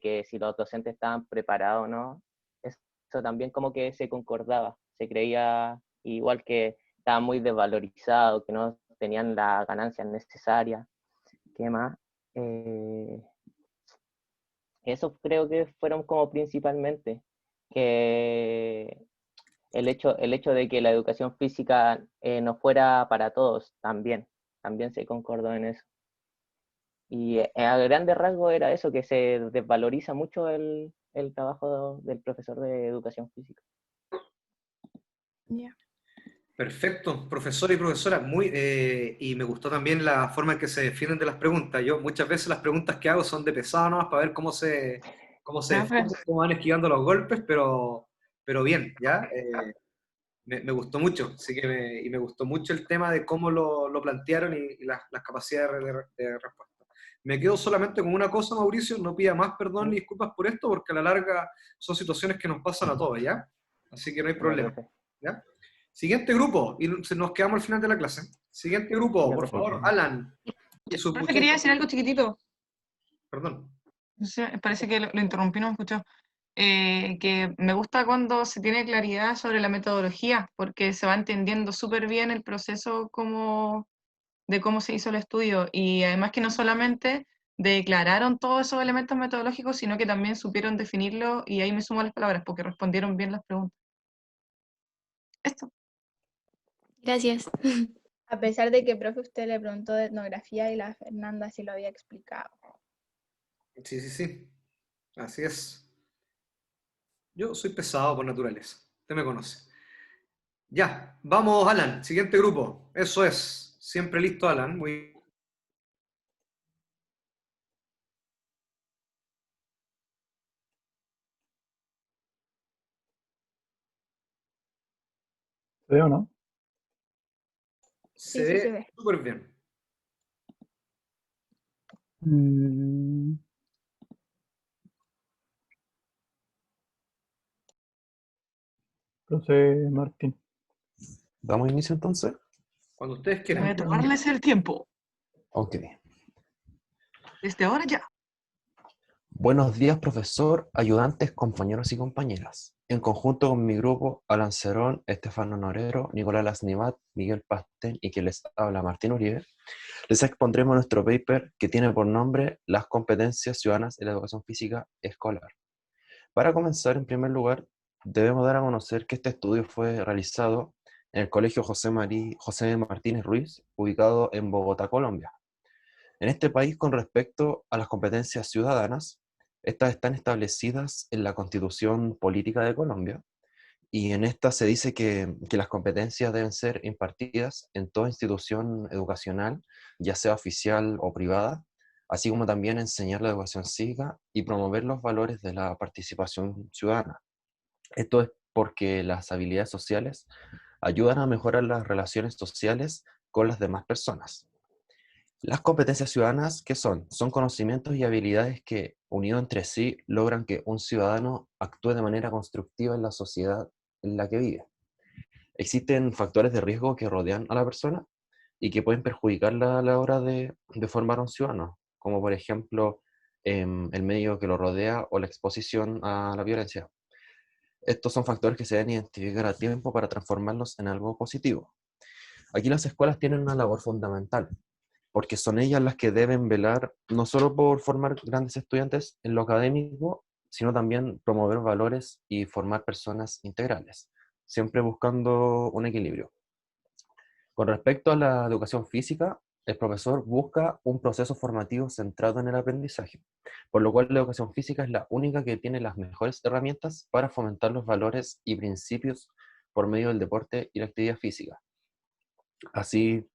que si los docentes estaban preparados o no. Eso también como que se concordaba. Se creía igual que estaban muy desvalorizados, que no tenían las ganancias necesarias. ¿Qué más? Eso creo que fueron como principalmente que el hecho de que la educación física no fuera para todos también se concordó en eso. Y a grandes rasgos era eso, que se desvaloriza mucho el trabajo del profesor de educación física. Yeah. Perfecto, profesor y profesora, y me gustó también la forma en que se defienden de las preguntas. Yo muchas veces las preguntas que hago son de pesado nomás para ver cómo se defienden, cómo van esquivando los golpes, pero bien, ¿ya? Me gustó mucho, y me gustó mucho el tema de cómo lo plantearon y las capacidades de respuesta. Me quedo solamente con una cosa, Mauricio, no pida más perdón ni disculpas por esto, porque a la larga son situaciones que nos pasan a todos, ¿ya? Así que no hay problema, ¿ya? Siguiente grupo, y nos quedamos al final de la clase. Siguiente grupo, por favor, Alan. Profe, quería decir algo chiquitito. Perdón. Parece que lo interrumpí, no me escuchó. Que me gusta cuando se tiene claridad sobre la metodología, porque se va entendiendo súper bien el proceso de cómo se hizo el estudio, y además que no solamente declararon todos esos elementos metodológicos, sino que también supieron definirlo, y ahí me sumo a las palabras, porque respondieron bien las preguntas. Esto. Gracias. A pesar de que, profe, usted le preguntó de etnografía y la Fernanda sí lo había explicado. Sí. Así es. Yo soy pesado por naturaleza. Usted me conoce. Ya, vamos, Alan. Siguiente grupo. Eso es. Siempre listo, Alan. Muy ¿Se ve o no? Se Sí, se ve ve. súper bien. Profe Martín. ¿Damos inicio entonces? Cuando ustedes Voy quieran. a tomarles el tiempo. Ok. Desde ahora ya. Buenos días, profesor, ayudantes, compañeros y compañeras. En conjunto con mi grupo, Alan Cerón, Estefano Norero, Nicolás Lasnivat, Miguel Pastén y quien les habla, Martín Uribe, les expondremos nuestro paper que tiene por nombre Las competencias ciudadanas en la educación física escolar. Para comenzar, en primer lugar, debemos dar a conocer que este estudio fue realizado en el Colegio José Martínez Ruiz, ubicado en Bogotá, Colombia. En este país, con respecto a las competencias ciudadanas, estas están establecidas en la Constitución Política de Colombia, y en esta se dice que las competencias deben ser impartidas en toda institución educacional, ya sea oficial o privada, así como también enseñar la educación cívica y promover los valores de la participación ciudadana. Esto es porque las habilidades sociales ayudan a mejorar las relaciones sociales con las demás personas. Las competencias ciudadanas, ¿qué son? Son conocimientos y habilidades que, unidos entre sí, logran que un ciudadano actúe de manera constructiva en la sociedad en la que vive. Existen factores de riesgo que rodean a la persona y que pueden perjudicarla a la hora de formar a un ciudadano, como por ejemplo el medio que lo rodea o la exposición a la violencia. Estos son factores que se deben identificar a tiempo para transformarlos en algo positivo. Aquí las escuelas tienen una labor fundamental, porque son ellas las que deben velar no solo por formar grandes estudiantes en lo académico, sino también promover valores y formar personas integrales, siempre buscando un equilibrio. Con respecto a la educación física, el profesor busca un proceso formativo centrado en el aprendizaje, por lo cual la educación física es la única que tiene las mejores herramientas para fomentar los valores y principios por medio del deporte y la actividad física. Así,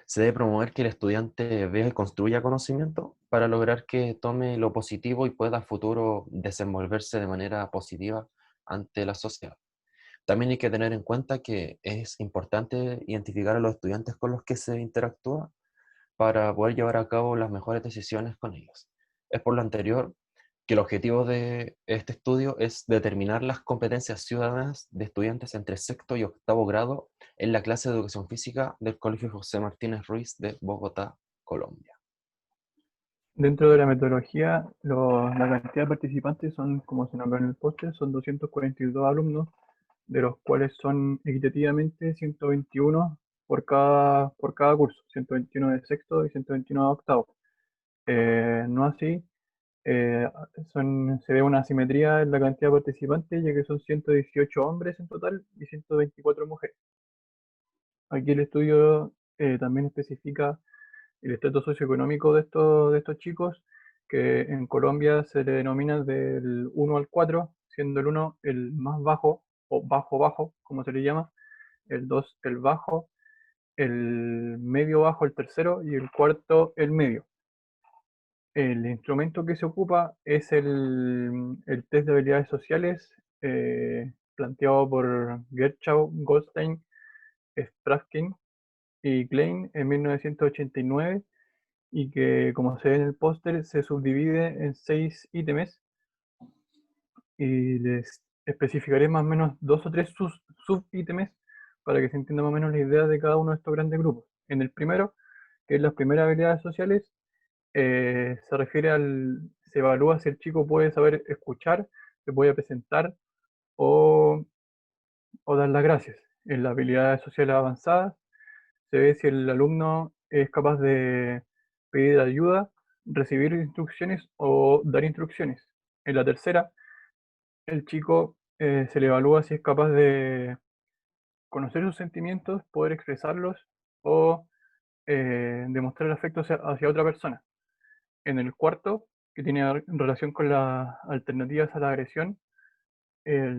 se debe promover que el estudiante vea y construya conocimiento para lograr que tome lo positivo y pueda a futuro desenvolverse de manera positiva ante la sociedad. También hay que tener en cuenta que es importante identificar a los estudiantes con los que se interactúa para poder llevar a cabo las mejores decisiones con ellos. Es por lo anterior que el objetivo de este estudio es determinar las competencias ciudadanas de estudiantes entre sexto y octavo grado en la clase de educación física del Colegio José Martínez Ruiz de Bogotá, Colombia. Dentro de la metodología, la cantidad de participantes son, como se nombra en el póster, son 242 alumnos, de los cuales son equitativamente 121 por cada curso, 121 de sexto y 121 de octavo. No así, se ve una asimetría en la cantidad de participantes, ya que son 118 hombres en total y 124 mujeres. Aquí el estudio también especifica el estatus socioeconómico de estos chicos, que en Colombia se le denomina del 1 al 4, siendo el 1 el más bajo, o bajo, como se le llama, el 2 el bajo, el medio bajo el tercero y el cuarto el medio. El instrumento que se ocupa es el test de habilidades sociales, planteado por Gershaw, Goldstein, Straskin y Klein en 1989, y que, como se ve en el póster, se subdivide en 6 ítems, y les especificaré más o menos 2 o 3 subítems para que se entienda más o menos la idea de cada uno de estos grandes grupos. En el primero, que es las primeras habilidades sociales, se evalúa si el chico puede saber escuchar, se puede presentar o dar las gracias. En las habilidades sociales avanzadas se ve si el alumno es capaz de pedir ayuda, recibir instrucciones o dar instrucciones. En la tercera, el chico se le evalúa si es capaz de conocer sus sentimientos, poder expresarlos o demostrar afecto hacia otra persona. En el cuarto, que tiene relación con las alternativas a la agresión, se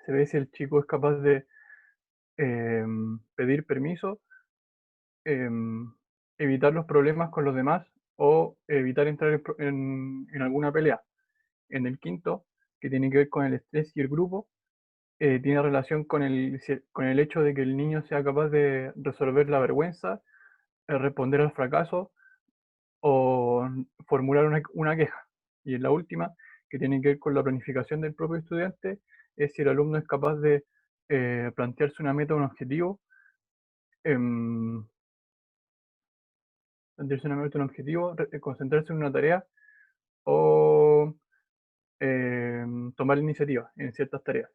ve si el chico es capaz de pedir permiso, evitar los problemas con los demás o evitar entrar en alguna pelea. En el quinto, que tiene que ver con el estrés y el grupo, tiene relación con el hecho de que el niño sea capaz de resolver la vergüenza, responder al fracaso o formular una queja. Y en la última, que tiene que ver con la planificación del propio estudiante, es si el alumno es capaz de plantearse una meta, un objetivo, em, concentrarse en una tarea o tomar la iniciativa en ciertas tareas.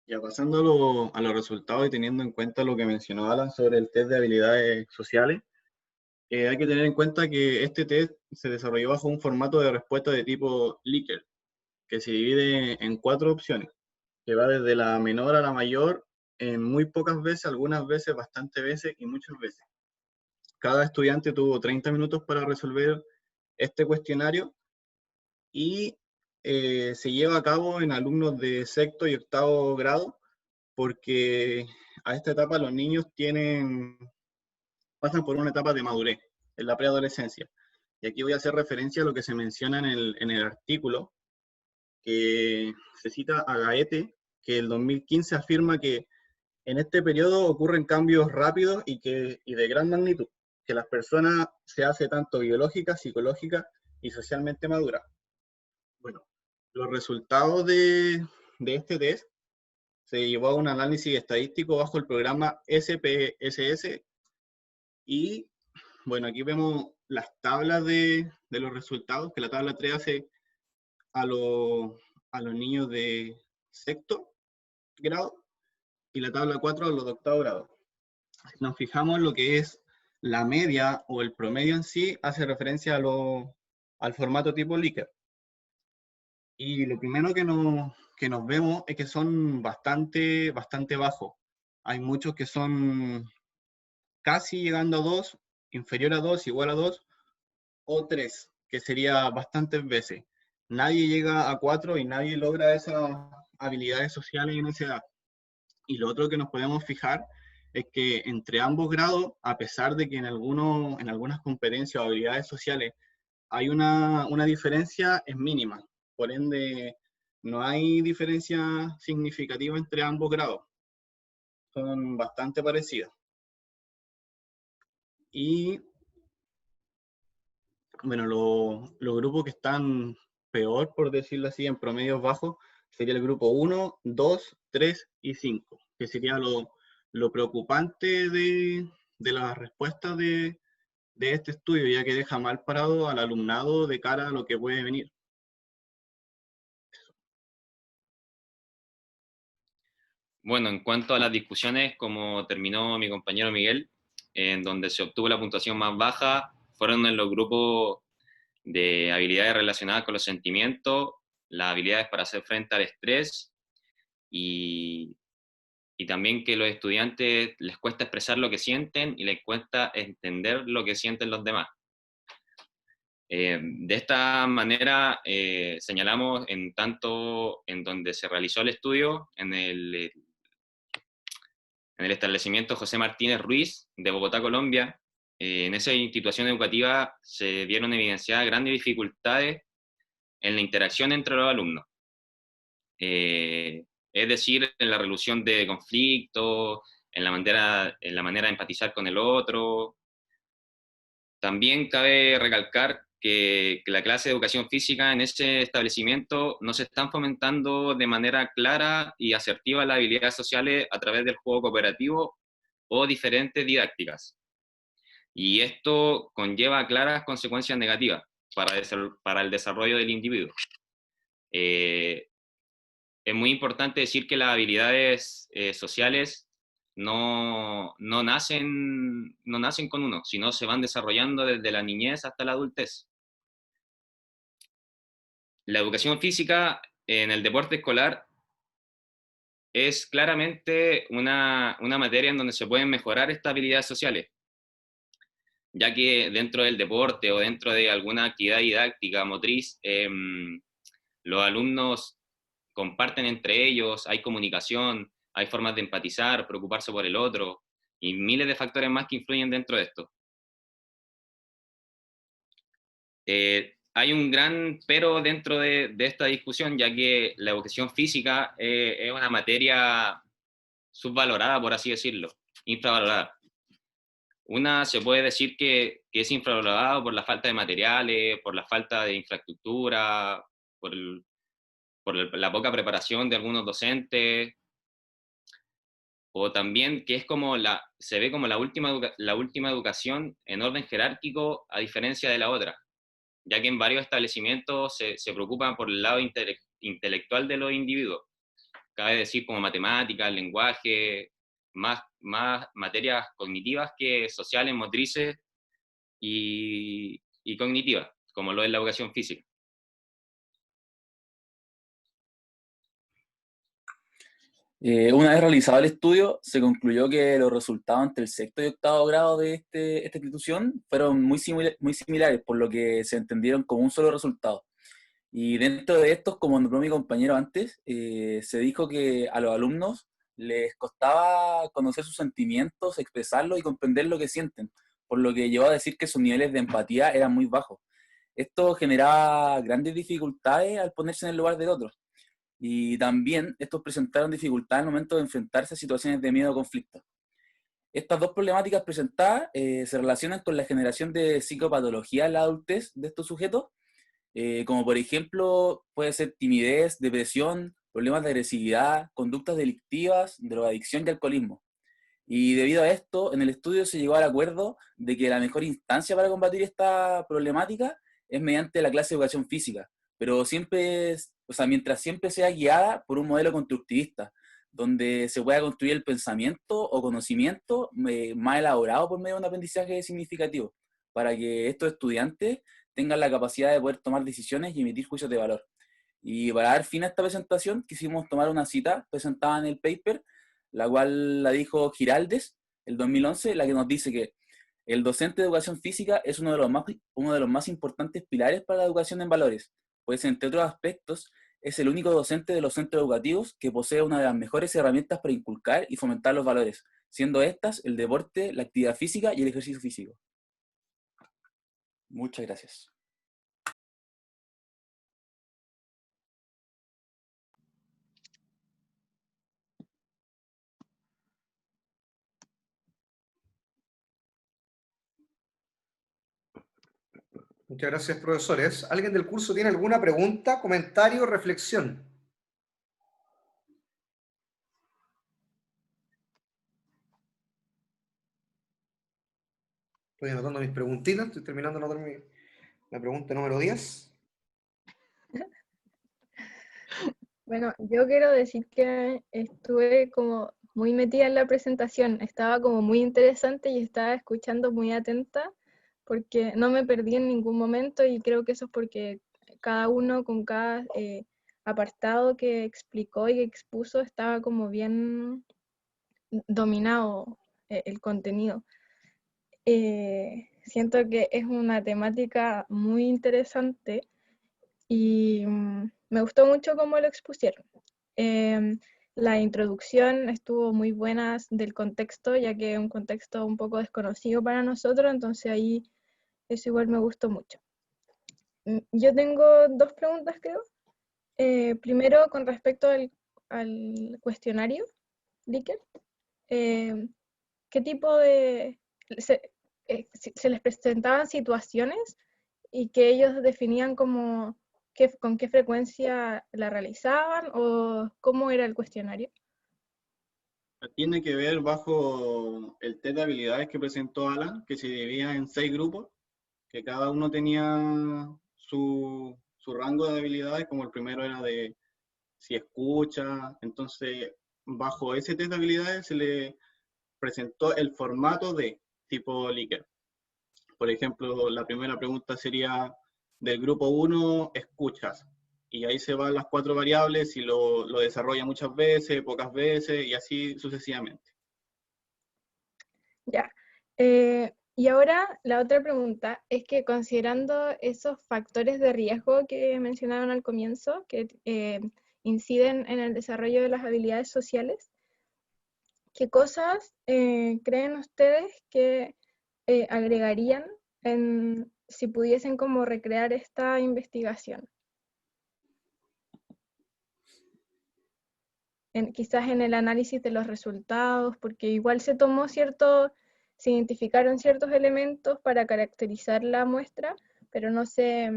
Ya pasando a los resultados y teniendo en cuenta lo que mencionó Alan sobre el test de habilidades sociales, hay que tener en cuenta que este test se desarrolló bajo un formato de respuesta de tipo Likert, que se divide en 4 opciones, que va desde la menor a la mayor en muy pocas veces, algunas veces, bastantes veces y muchas veces. Cada estudiante tuvo 30 minutos para resolver este cuestionario y se lleva a cabo en alumnos de sexto y octavo grado, porque a esta etapa los niños pasan por una etapa de madurez, en la preadolescencia. Y aquí voy a hacer referencia a lo que se menciona en el artículo, que se cita a Gaete, que el 2015 afirma que en este periodo ocurren cambios rápidos y de gran magnitud, que las personas se hace tanto biológica, psicológica y socialmente madura. Bueno, los resultados de este test se llevó a un análisis estadístico bajo el programa SPSS y, bueno, aquí vemos las tablas de los resultados, que la tabla 3 a, a los niños de sexto grado y la tabla 4 a los de octavo grado. Si nos fijamos, lo que es la media o el promedio en sí hace referencia al formato tipo Likert. Y lo primero que nos vemos es que son bastante bajos. Hay muchos que son casi llegando a 2, inferior a 2, igual a 2, o 3, que sería bastantes veces. Nadie llega a 4 y nadie logra esas habilidades sociales en esa edad. Y lo otro que nos podemos fijar es que entre ambos grados, a pesar de que en algunas competencias o habilidades sociales hay una diferencia, es mínima. Por ende, no hay diferencia significativa entre ambos grados. Son bastante parecidos. Y, bueno, los grupos que están peor, por decirlo así, en promedios bajos, sería el grupo 1, 2, 3 y 5, que sería lo preocupante de las respuestas de este estudio, ya que deja mal parado al alumnado de cara a lo que puede venir. Bueno, en cuanto a las discusiones, como terminó mi compañero Miguel, en donde se obtuvo la puntuación más baja, fueron en los grupos de habilidades relacionadas con los sentimientos, las habilidades para hacer frente al estrés y también que los estudiantes les cuesta expresar lo que sienten y les cuesta entender lo que sienten los demás. De esta manera señalamos en tanto en donde se realizó el estudio, en el establecimiento José Martínez Ruiz de Bogotá, Colombia. En esa institución educativa se vieron evidenciadas grandes dificultades en la interacción entre los alumnos. Es decir, en la resolución de conflictos, en la manera de empatizar con el otro. También cabe recalcar que la clase de educación física en ese establecimiento no se están fomentando de manera clara y asertiva las habilidades sociales a través del juego cooperativo o diferentes didácticas. Y esto conlleva claras consecuencias negativas para el desarrollo del individuo. Es muy importante decir que las habilidades sociales no nacen con uno, sino se van desarrollando desde la niñez hasta la adultez. La educación física en el deporte escolar es claramente una materia en donde se pueden mejorar estas habilidades sociales, ya que dentro del deporte o dentro de alguna actividad didáctica, motriz, los alumnos comparten entre ellos, hay comunicación, hay formas de empatizar, preocuparse por el otro, y miles de factores más que influyen dentro de esto. Hay un gran pero dentro de esta discusión, ya que la educación física es una materia subvalorada, por así decirlo, infravalorada. Una se puede decir que es infravalorada por la falta de materiales, por la falta de infraestructura, por la poca preparación de algunos docentes, o también que es como se ve como la última educación en orden jerárquico a diferencia de la otra, ya que en varios establecimientos se preocupan por el lado intelectual de los individuos. Cabe decir como matemáticas, lenguaje, más materias cognitivas que sociales, motrices y cognitivas, como lo es la educación física. Una vez realizado el estudio, se concluyó que los resultados entre el sexto y octavo grado de esta institución fueron muy similares, por lo que se entendieron como un solo resultado. Y dentro de estos, como nombró mi compañero antes, se dijo que a los alumnos les costaba conocer sus sentimientos, expresarlos y comprender lo que sienten, por lo que llevó a decir que sus niveles de empatía eran muy bajos. Esto generaba grandes dificultades al ponerse en el lugar del otro. Y también estos presentaron dificultades al momento de enfrentarse a situaciones de miedo o conflicto. Estas dos problemáticas presentadas se relacionan con la generación de psicopatología en la adultez de estos sujetos, como por ejemplo puede ser timidez, depresión, problemas de agresividad, conductas delictivas, drogadicción y alcoholismo. Y debido a esto, en el estudio se llegó al acuerdo de que la mejor instancia para combatir esta problemática es mediante la clase de educación física, pero siempre, o sea, mientras siempre sea guiada por un modelo constructivista, donde se pueda construir el pensamiento o conocimiento más elaborado por medio de un aprendizaje significativo, para que estos estudiantes tengan la capacidad de poder tomar decisiones y emitir juicios de valor. Y para dar fin a esta presentación, quisimos tomar una cita presentada en el paper, la cual la dijo Giraldes, el 2011, la que nos dice que el docente de educación física es uno de los más importantes pilares para la educación en valores, pues entre otros aspectos, es el único docente de los centros educativos que posee una de las mejores herramientas para inculcar y fomentar los valores, siendo estas el deporte, la actividad física y el ejercicio físico. Muchas gracias. Muchas gracias, profesores. ¿Alguien del curso tiene alguna pregunta, comentario, reflexión? Estoy anotando mis preguntitas, estoy terminando de anotar la pregunta número 10. Bueno, yo quiero decir que estuve como muy metida en la presentación, estaba como muy interesante y estaba escuchando muy atenta porque no me perdí en ningún momento y creo que eso es porque cada uno con cada apartado que explicó y que expuso estaba como bien dominado el contenido. Siento que es una temática muy interesante y me gustó mucho cómo lo expusieron. La introducción estuvo muy buena del contexto, ya que es un contexto un poco desconocido para nosotros, entonces ahí eso igual me gustó mucho. Yo tengo dos preguntas, creo. Primero, con respecto al cuestionario, Likert, ¿qué tipo de... se les presentaban situaciones y que ellos definían como con qué frecuencia la realizaban o cómo era el cuestionario? Tiene que ver bajo el test de habilidades que presentó Alan, que se dividía en 6 grupos, que cada uno tenía su rango de habilidades, como el primero era de si escucha, entonces bajo ese test de habilidades se le presentó el formato de tipo Likert. Por ejemplo, la primera pregunta sería del grupo 1, escuchas. Y ahí se van las 4 variables y lo desarrolla muchas veces, pocas veces y así sucesivamente. Ya. Y ahora la otra pregunta es que considerando esos factores de riesgo que mencionaron al comienzo, que inciden en el desarrollo de las habilidades sociales, ¿qué cosas creen ustedes que agregarían si pudiesen como recrear esta investigación? Quizás en el análisis de los resultados, porque igual se identificaron ciertos elementos para caracterizar la muestra, pero no se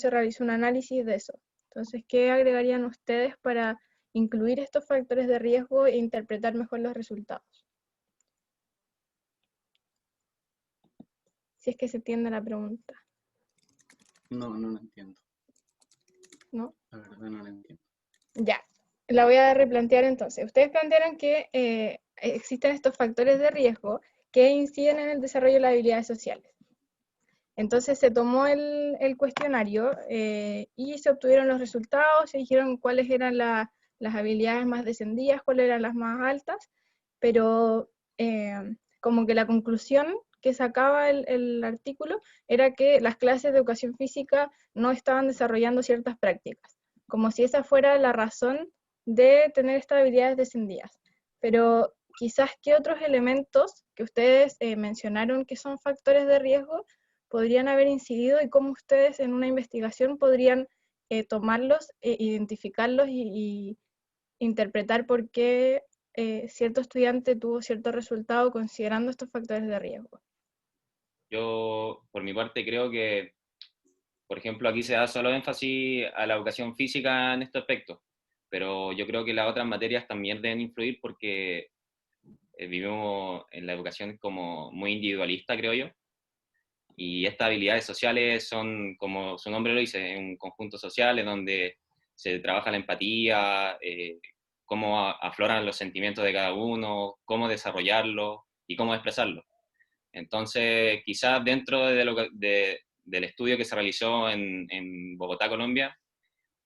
realizó un análisis de eso. Entonces, ¿qué agregarían ustedes para incluir estos factores de riesgo e interpretar mejor los resultados? Si es que se entiende la pregunta. No la entiendo. ¿No? La verdad no la entiendo. Ya, la voy a replantear entonces. Ustedes plantearon que existen estos factores de riesgo que inciden en el desarrollo de las habilidades sociales. Entonces se tomó el cuestionario y se obtuvieron los resultados, se dijeron cuáles eran las habilidades más descendidas, cuáles eran las más altas, pero como que la conclusión que sacaba el artículo era que las clases de educación física no estaban desarrollando ciertas prácticas, como si esa fuera la razón de tener estas habilidades descendidas. Pero quizás, ¿qué otros elementos que ustedes mencionaron que son factores de riesgo podrían haber incidido y cómo ustedes en una investigación podrían tomarlos, identificarlos y interpretar por qué cierto estudiante tuvo cierto resultado considerando estos factores de riesgo? Yo, por mi parte, creo que, por ejemplo, aquí se da solo énfasis a la educación física en este aspecto, pero yo creo que las otras materias también deben influir porque vivimos en la educación como muy individualista, creo yo. Y estas habilidades sociales son, como su nombre lo dice, un conjunto social en donde se trabaja la empatía, cómo afloran los sentimientos de cada uno, cómo desarrollarlo y cómo expresarlo. Entonces, quizás dentro del estudio que se realizó en Bogotá, Colombia,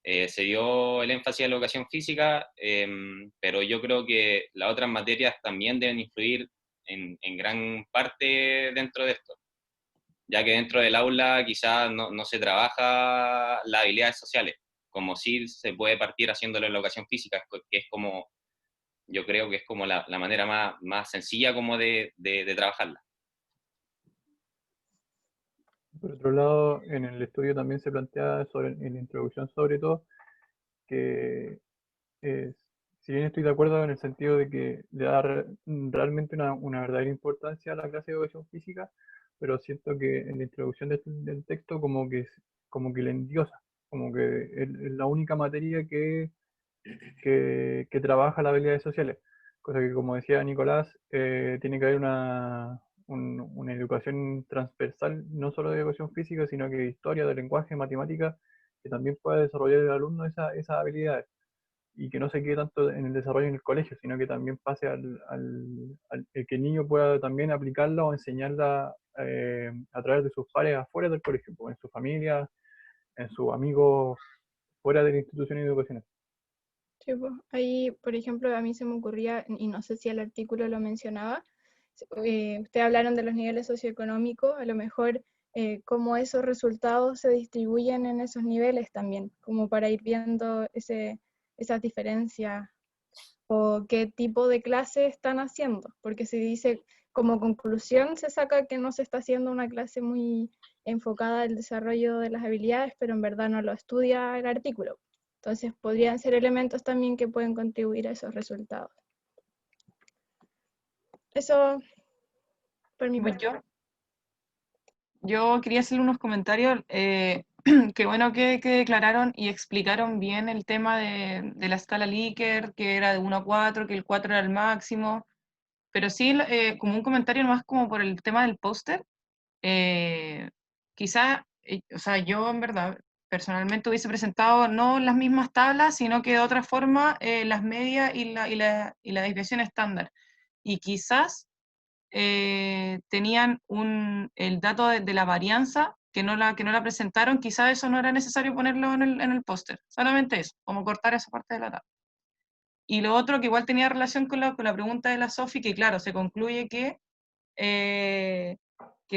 se dio el énfasis en la educación física, pero yo creo que las otras materias también deben influir en gran parte dentro de esto, ya que dentro del aula quizás no se trabaja las habilidades sociales, como si se puede partir haciéndolo en la educación física, que es como, yo creo que es como la manera más sencilla como de trabajarla. Por otro lado, en el estudio también se plantea en la introducción sobre todo, que si bien estoy de acuerdo en el sentido de que le da realmente una verdadera importancia a la clase de educación física, pero siento que en la introducción del texto como que le endiosa, como que es la única materia que trabaja las habilidades sociales. Cosa que, como decía Nicolás, tiene que haber una educación transversal, no solo de educación física, sino que de historia, de lenguaje, matemática, que también pueda desarrollar el alumno esas habilidades y que no se quede tanto en el desarrollo en el colegio, sino que también pase el que el niño pueda también aplicarla o enseñarla a través de sus pares afuera del colegio, pues, en su familia, en sus amigos fuera de la institución educacional. Sí, pues, ahí, por ejemplo, a mí se me ocurría, y no sé si el artículo lo mencionaba, ustedes hablaron de los niveles socioeconómicos, a lo mejor cómo esos resultados se distribuyen en esos niveles también, como para ir viendo esas diferencias o qué tipo de clase están haciendo, porque si dice como conclusión se saca que no se está haciendo una clase muy enfocada al desarrollo de las habilidades, pero en verdad no lo estudia el artículo. Entonces podrían ser elementos también que pueden contribuir a esos resultados. Eso por mi parte. Yo quería hacerle unos comentarios. Qué bueno que declararon y explicaron bien el tema de la escala Likert, que era de 1 a 4, que el 4 era el máximo. Pero sí, como un comentario más como por el tema del póster. Quizá, o sea, yo en verdad personalmente hubiese presentado no las mismas tablas, sino que de otra forma las medias y la desviación estándar. Y quizás tenían el dato de la varianza que no la presentaron, quizás eso no era necesario ponerlo en el póster, solamente eso, como cortar esa parte de la tabla. Y lo otro que igual tenía relación con la pregunta de la Sofi, que claro, se concluye que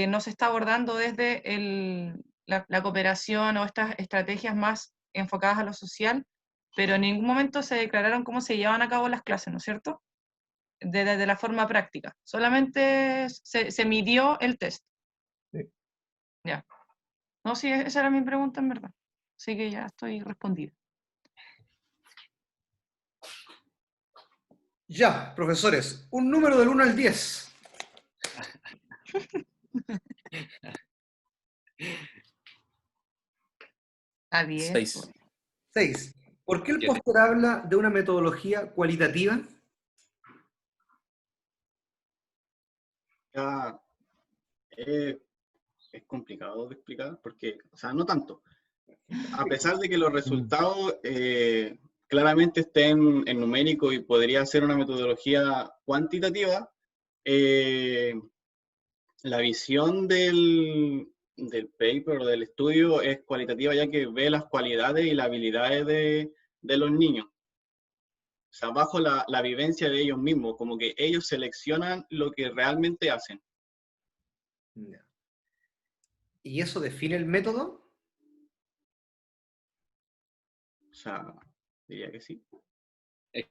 no se está abordando desde la cooperación o estas estrategias más enfocadas a lo social, pero en ningún momento se declararon cómo se llevan a cabo las clases, ¿no es cierto? De la forma práctica. Solamente se midió el test. Sí. Ya. No, sí, esa era mi pregunta en verdad. Así que ya estoy respondida. Ya, profesores, un número del 1 al 10. A 10. 6. 6. ¿Por qué el póster habla de una metodología cualitativa? Ya, es complicado de explicar porque, o sea, no tanto. A pesar de que los resultados claramente estén en numérico y podría ser una metodología cuantitativa, la visión del paper o del estudio es cualitativa, ya que ve las cualidades y las habilidades de los niños. O sea, bajo la vivencia de ellos mismos, como que ellos seleccionan lo que realmente hacen. ¿Y eso define el método? O sea, diría que sí. Es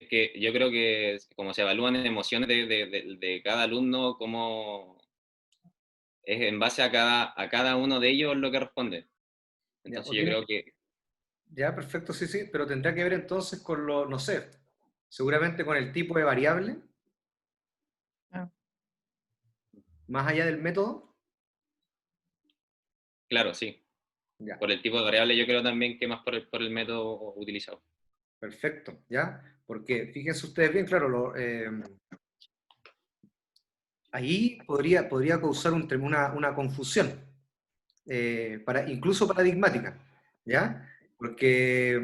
que yo creo que como se evalúan emociones de cada alumno, como es en base a cada uno de ellos lo que responde. Entonces yo creo que... Ya, perfecto, sí, sí, pero tendrá que ver entonces con lo, no sé, seguramente con el tipo de variable. Más allá del método. Claro, sí. Ya. Por el tipo de variable yo creo también que más por el método utilizado. Perfecto, ¿ya? Porque fíjense ustedes bien, claro, ahí podría causar una confusión, incluso paradigmática, ¿ya? Porque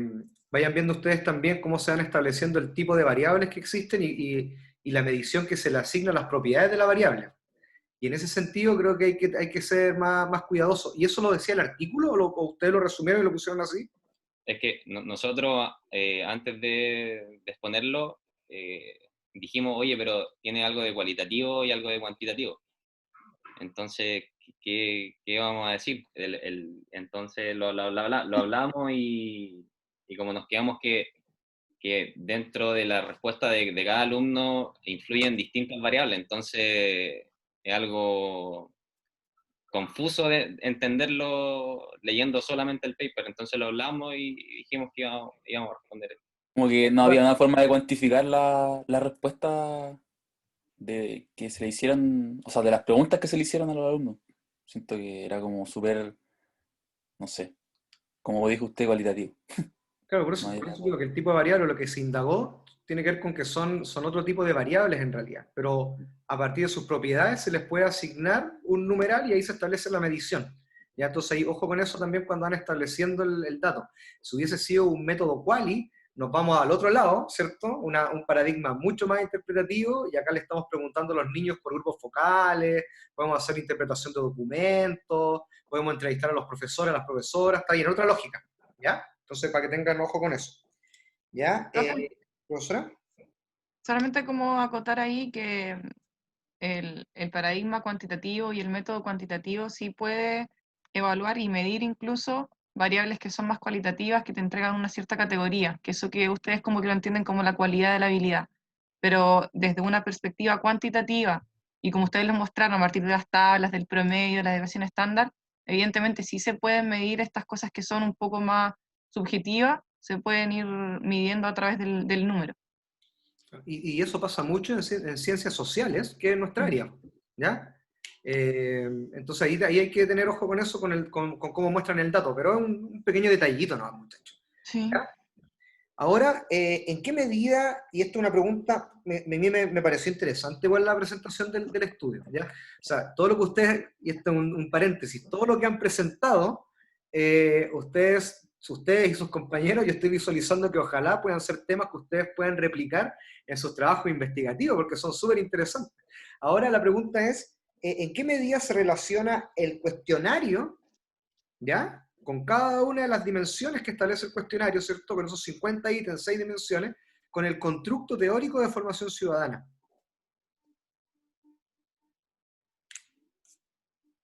vayan viendo ustedes también cómo se van estableciendo el tipo de variables que existen y la medición que se le asigna a las propiedades de la variable. Y en ese sentido creo que hay que ser más cuidadoso. ¿Y eso lo decía el artículo o ustedes lo resumieron y lo pusieron así? Es que nosotros, antes de exponerlo, dijimos, oye, pero tiene algo de cualitativo y algo de cuantitativo. Entonces, ¿qué vamos a decir? Entonces lo hablamos y como nos quedamos que dentro de la respuesta de cada alumno influyen distintas variables, entonces es algo confuso de entenderlo leyendo solamente el paper, entonces lo hablamos y dijimos que íbamos a responder. Como que no había una forma de cuantificar la respuesta de que se le hicieron, o sea, de las preguntas que se le hicieron a los alumnos. Siento que era como súper, no sé, como dijo usted, cualitativo. Claro, por eso digo que el tipo de variable, lo que se indagó, tiene que ver con que son otro tipo de variables en realidad, pero a partir de sus propiedades se les puede asignar un numeral y ahí se establece la medición. ¿Ya? Entonces ahí, ojo con eso también cuando van estableciendo el dato. Si hubiese sido un método quali, nos vamos al otro lado, ¿cierto? Un paradigma mucho más interpretativo, y acá le estamos preguntando a los niños por grupos focales, podemos hacer interpretación de documentos, podemos entrevistar a los profesores, a las profesoras, está bien, otra lógica, ¿ya? Entonces, para que tengan ojo con eso. ¿Ya? ¿Profesora? Solamente como acotar ahí que el paradigma cuantitativo y el método cuantitativo sí puede evaluar y medir incluso variables que son más cualitativas, que te entregan una cierta categoría, que eso que ustedes como que lo entienden como la cualidad de la habilidad. Pero desde una perspectiva cuantitativa, y como ustedes lo mostraron a partir de las tablas, del promedio, de la desviación estándar, evidentemente sí se pueden medir estas cosas que son un poco más subjetivas, se pueden ir midiendo a través del número. Y eso pasa mucho en ciencias sociales, que es nuestra área, ¿ya? Entonces ahí hay que tener ojo con eso, con cómo muestran el dato, pero es un pequeño detallito, ¿no, muchachos? Sí. ¿Ya? Ahora, ¿en qué medida, y esto es una pregunta, me pareció interesante igual la presentación del estudio, ¿ya? O sea, todo lo que ustedes, y esto es un paréntesis, todo lo que han presentado, ustedes y sus compañeros, yo estoy visualizando que ojalá puedan ser temas que ustedes puedan replicar en sus trabajos investigativos, porque son súper interesantes. Ahora la pregunta es, ¿en qué medida se relaciona el cuestionario, ¿ya? Con cada una de las dimensiones que establece el cuestionario, ¿cierto? Con esos 50 ítems, 6 dimensiones, con el constructo teórico de formación ciudadana?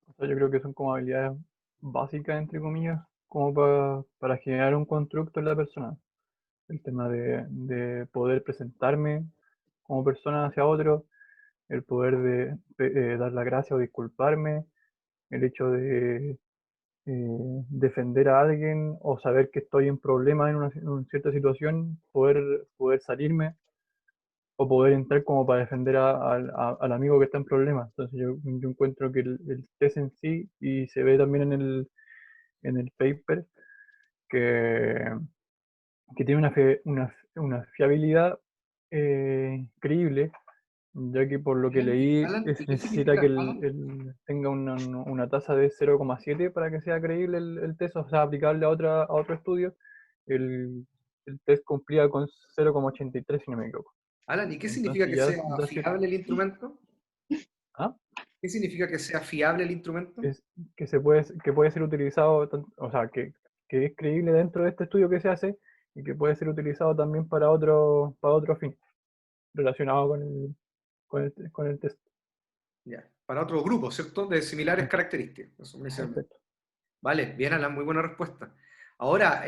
O sea, yo creo que son como habilidades básicas, entre comillas, como para generar un constructo en la persona. El tema de poder presentarme como persona hacia otro, el poder de dar la gracia o disculparme, el hecho de defender a alguien o saber que estoy en problemas en una cierta situación, poder salirme o poder entrar como para defender al amigo que está en problemas. Entonces yo encuentro que el test en sí, y se ve también en el paper, que, que tiene una fiabilidad creíble, ya que por lo que leí Alan, ¿y qué necesita significa, que Alan? tenga una tasa de 0,7 para que sea creíble el test, o sea, aplicable a otro estudio. El, el test cumplía con 0,83, si no me equivoco. Alan, ¿y qué significa Entonces que ya sea da cierto. fiable el instrumento? ¿Ah? ¿Qué significa que sea fiable el instrumento? Que puede ser utilizado, o sea, que es creíble dentro de este estudio que se hace y que puede ser utilizado también para otro fin relacionado con el test. Ya, para otro grupo, ¿cierto? De similares características. Eso me dice. Perfecto. Vale, bien, Alan, muy buena respuesta. Ahora,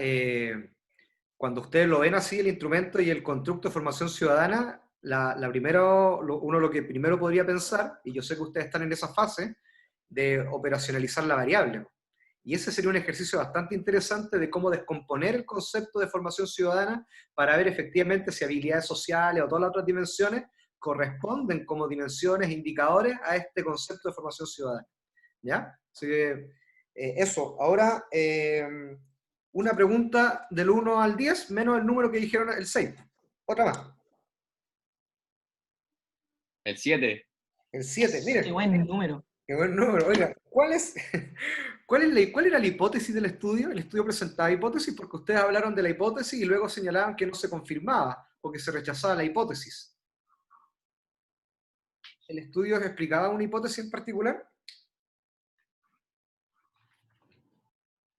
cuando ustedes lo ven así, el instrumento y el constructo de formación ciudadana, uno lo que primero podría pensar, y yo sé que ustedes están en esa fase, de operacionalizar la variable. Y ese sería un ejercicio bastante interesante de cómo descomponer el concepto de formación ciudadana para ver efectivamente si habilidades sociales o todas las otras dimensiones corresponden como dimensiones, indicadores a este concepto de formación ciudadana. ¿Ya? Así que eso. Ahora, una pregunta del 1 al 10, menos el número que dijeron, el 6. Otra más. El 7. El 7, mire. Qué buen número. Qué buen número. Oiga, ¿cuál era la hipótesis del estudio? El estudio presentaba hipótesis porque ustedes hablaron de la hipótesis y luego señalaban que no se confirmaba o que se rechazaba la hipótesis. ¿El estudio explicaba una hipótesis en particular?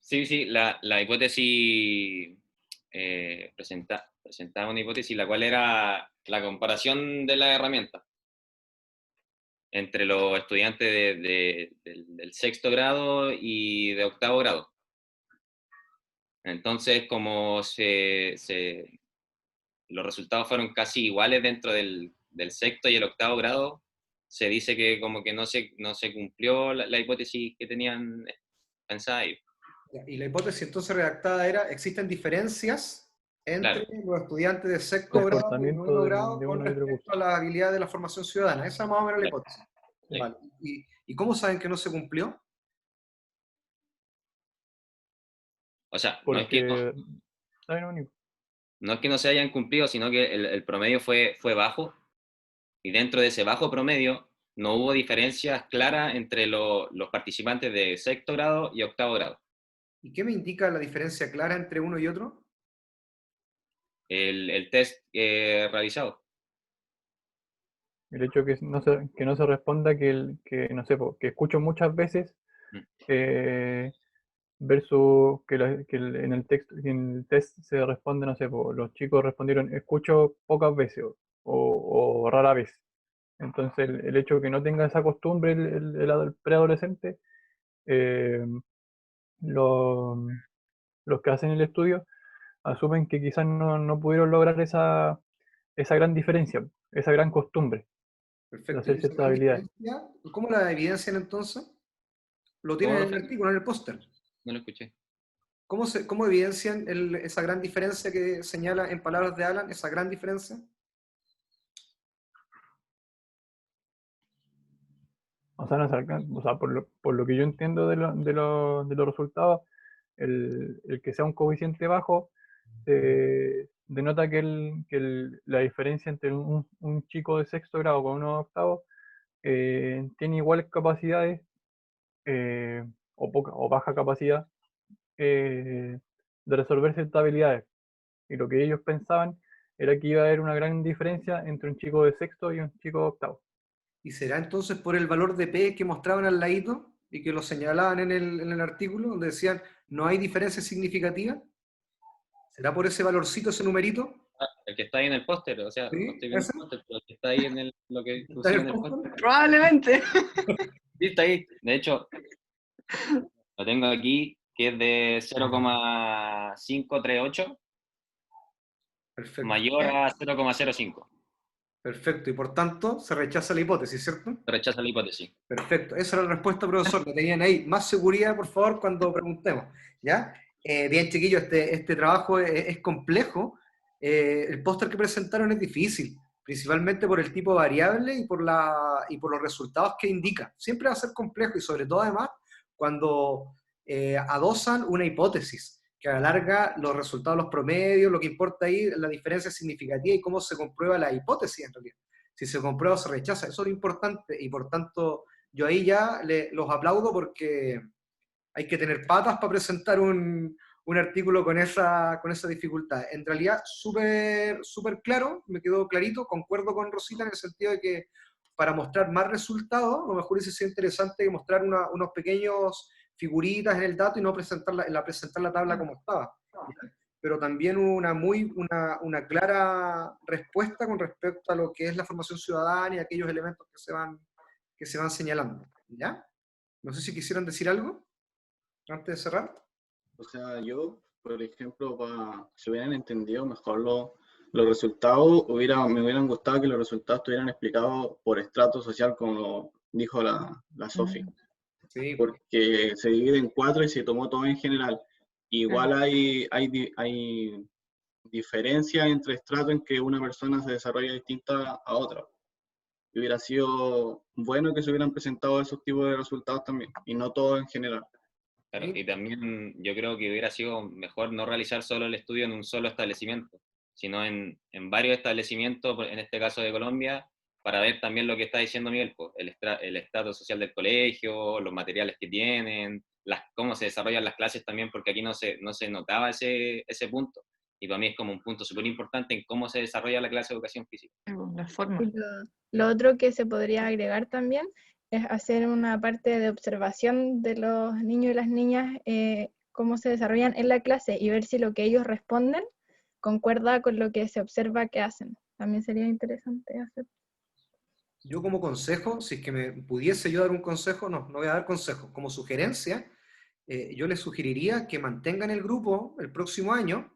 Sí, la hipótesis presentaba una hipótesis, la cual era la comparación de las herramientas entre los estudiantes del sexto grado y de octavo grado. Entonces, como los resultados fueron casi iguales dentro del sexto y el octavo grado, se dice que como que no se cumplió la hipótesis que tenían pensada ellos. Y la hipótesis entonces redactada era, existen diferencias entre los estudiantes de sexto grado y noveno grado con respecto a la habilidad de la formación ciudadana. Esa es más o menos la hipótesis. Sí. Vale. ¿Y cómo saben que no se cumplió? O sea, Porque... no es que no se hayan cumplido, sino que el promedio fue bajo, y dentro de ese bajo promedio no hubo diferencias claras entre los participantes de sexto grado y octavo grado. ¿Y qué me indica la diferencia clara entre uno y otro? El test realizado. El hecho que no se responda que no sé, que escucho muchas veces versus en el test se responde, no sé, los chicos respondieron escucho pocas veces o rara vez. Entonces el hecho de que no tenga esa costumbre el preadolescente, los que hacen el estudio asumen que quizás no pudieron lograr esa gran diferencia, esa gran costumbre. Perfecto. Hacer ciertas habilidades. ¿Cómo la evidencian entonces? Lo tienen en el artículo, en el póster. No lo escuché. ¿Cómo evidencian esa gran diferencia que señala en palabras de Alan, esa gran diferencia? O sea, no se alcanza, o sea, por lo que yo entiendo de los resultados, el que sea un coeficiente bajo denota que la diferencia entre un chico de sexto grado con uno de octavo tiene iguales capacidades o baja capacidad de resolver ciertas habilidades. Y lo que ellos pensaban era que iba a haber una gran diferencia entre un chico de sexto y un chico de octavo. ¿Y será entonces por el valor de P que mostraban al ladito y que lo señalaban en el artículo, donde decían no hay diferencia significativa? ¿Será por ese valorcito, ese numerito? El que está ahí en el póster, o sea, ¿Sí? no estoy viendo el póster, pero el que está ahí en lo que pusieron en el póster. Probablemente. Sí, está ahí. De hecho, lo tengo aquí, que es de 0,538 mayor a 0,05. Perfecto, y por tanto se rechaza la hipótesis, ¿cierto? Se rechaza la hipótesis. Perfecto, esa era la respuesta, profesor. La tenían ahí. Más seguridad, por favor, cuando preguntemos. ¿Ya? Bien, chiquillos, este trabajo es complejo. El póster que presentaron es difícil, principalmente por el tipo de variable y por los resultados que indica. Siempre va a ser complejo y sobre todo, además, cuando adosan una hipótesis que alarga los resultados, los promedios, lo que importa ahí, la diferencia significativa y cómo se comprueba la hipótesis en realidad. Si se comprueba o se rechaza, eso es lo importante, y por tanto yo ahí ya los aplaudo porque hay que tener patas para presentar un artículo con esa dificultad. En realidad, súper claro, me quedó clarito, concuerdo con Rosita en el sentido de que para mostrar más resultados, a lo mejor hubiese sido interesante que mostrar unos pequeños figuritas en el dato y no presentar la tabla como estaba. Pero también una clara respuesta con respecto a lo que es la formación ciudadana y aquellos elementos que se van señalando. ¿Ya? No sé si quisieran decir algo antes de cerrar. O sea, yo, por ejemplo, si hubieran entendido mejor los resultados, me hubieran gustado que los resultados estuvieran explicados por estrato social, como dijo la Sofi. Sí. Porque se divide en 4 y se tomó todo en general. Igual hay diferencia entre estratos en que una persona se desarrolla distinta a otra. Y hubiera sido bueno que se hubieran presentado esos tipos de resultados también, y no todo en general. Claro, y también yo creo que hubiera sido mejor no realizar solo el estudio en un solo establecimiento, sino en varios establecimientos, en este caso de Colombia, para ver también lo que está diciendo Miguel, pues, el estrato social del colegio, los materiales que tienen, cómo se desarrollan las clases también, porque aquí no se notaba ese punto. Y para mí es como un punto súper importante en cómo se desarrolla la clase de educación física. La forma. Y lo otro que se podría agregar también es hacer una parte de observación de los niños y las niñas, cómo se desarrollan en la clase y ver si lo que ellos responden concuerda con lo que se observa que hacen. También sería interesante hacer. Yo como consejo, si es que me pudiese yo dar un consejo, no voy a dar consejo, como sugerencia, yo les sugeriría que mantengan el grupo el próximo año,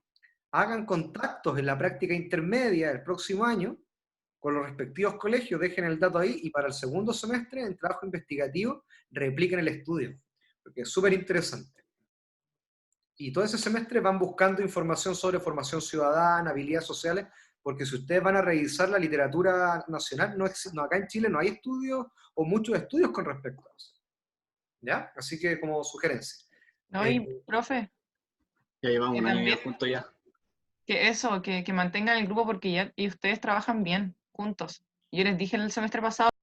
hagan contactos en la práctica intermedia el próximo año, con los respectivos colegios, dejen el dato ahí, y para el segundo semestre, en trabajo investigativo, repliquen el estudio, porque es súper interesante. Y todo ese semestre van buscando información sobre formación ciudadana, habilidades sociales, porque si ustedes van a revisar la literatura nacional, acá en Chile no hay estudios, o muchos estudios con respecto a eso. ¿Ya? Así que como sugerencia. No, y profe, Ya llevamos un año también, ya juntos ya. que mantengan el grupo porque ya y ustedes trabajan bien juntos. Yo les dije en el semestre pasado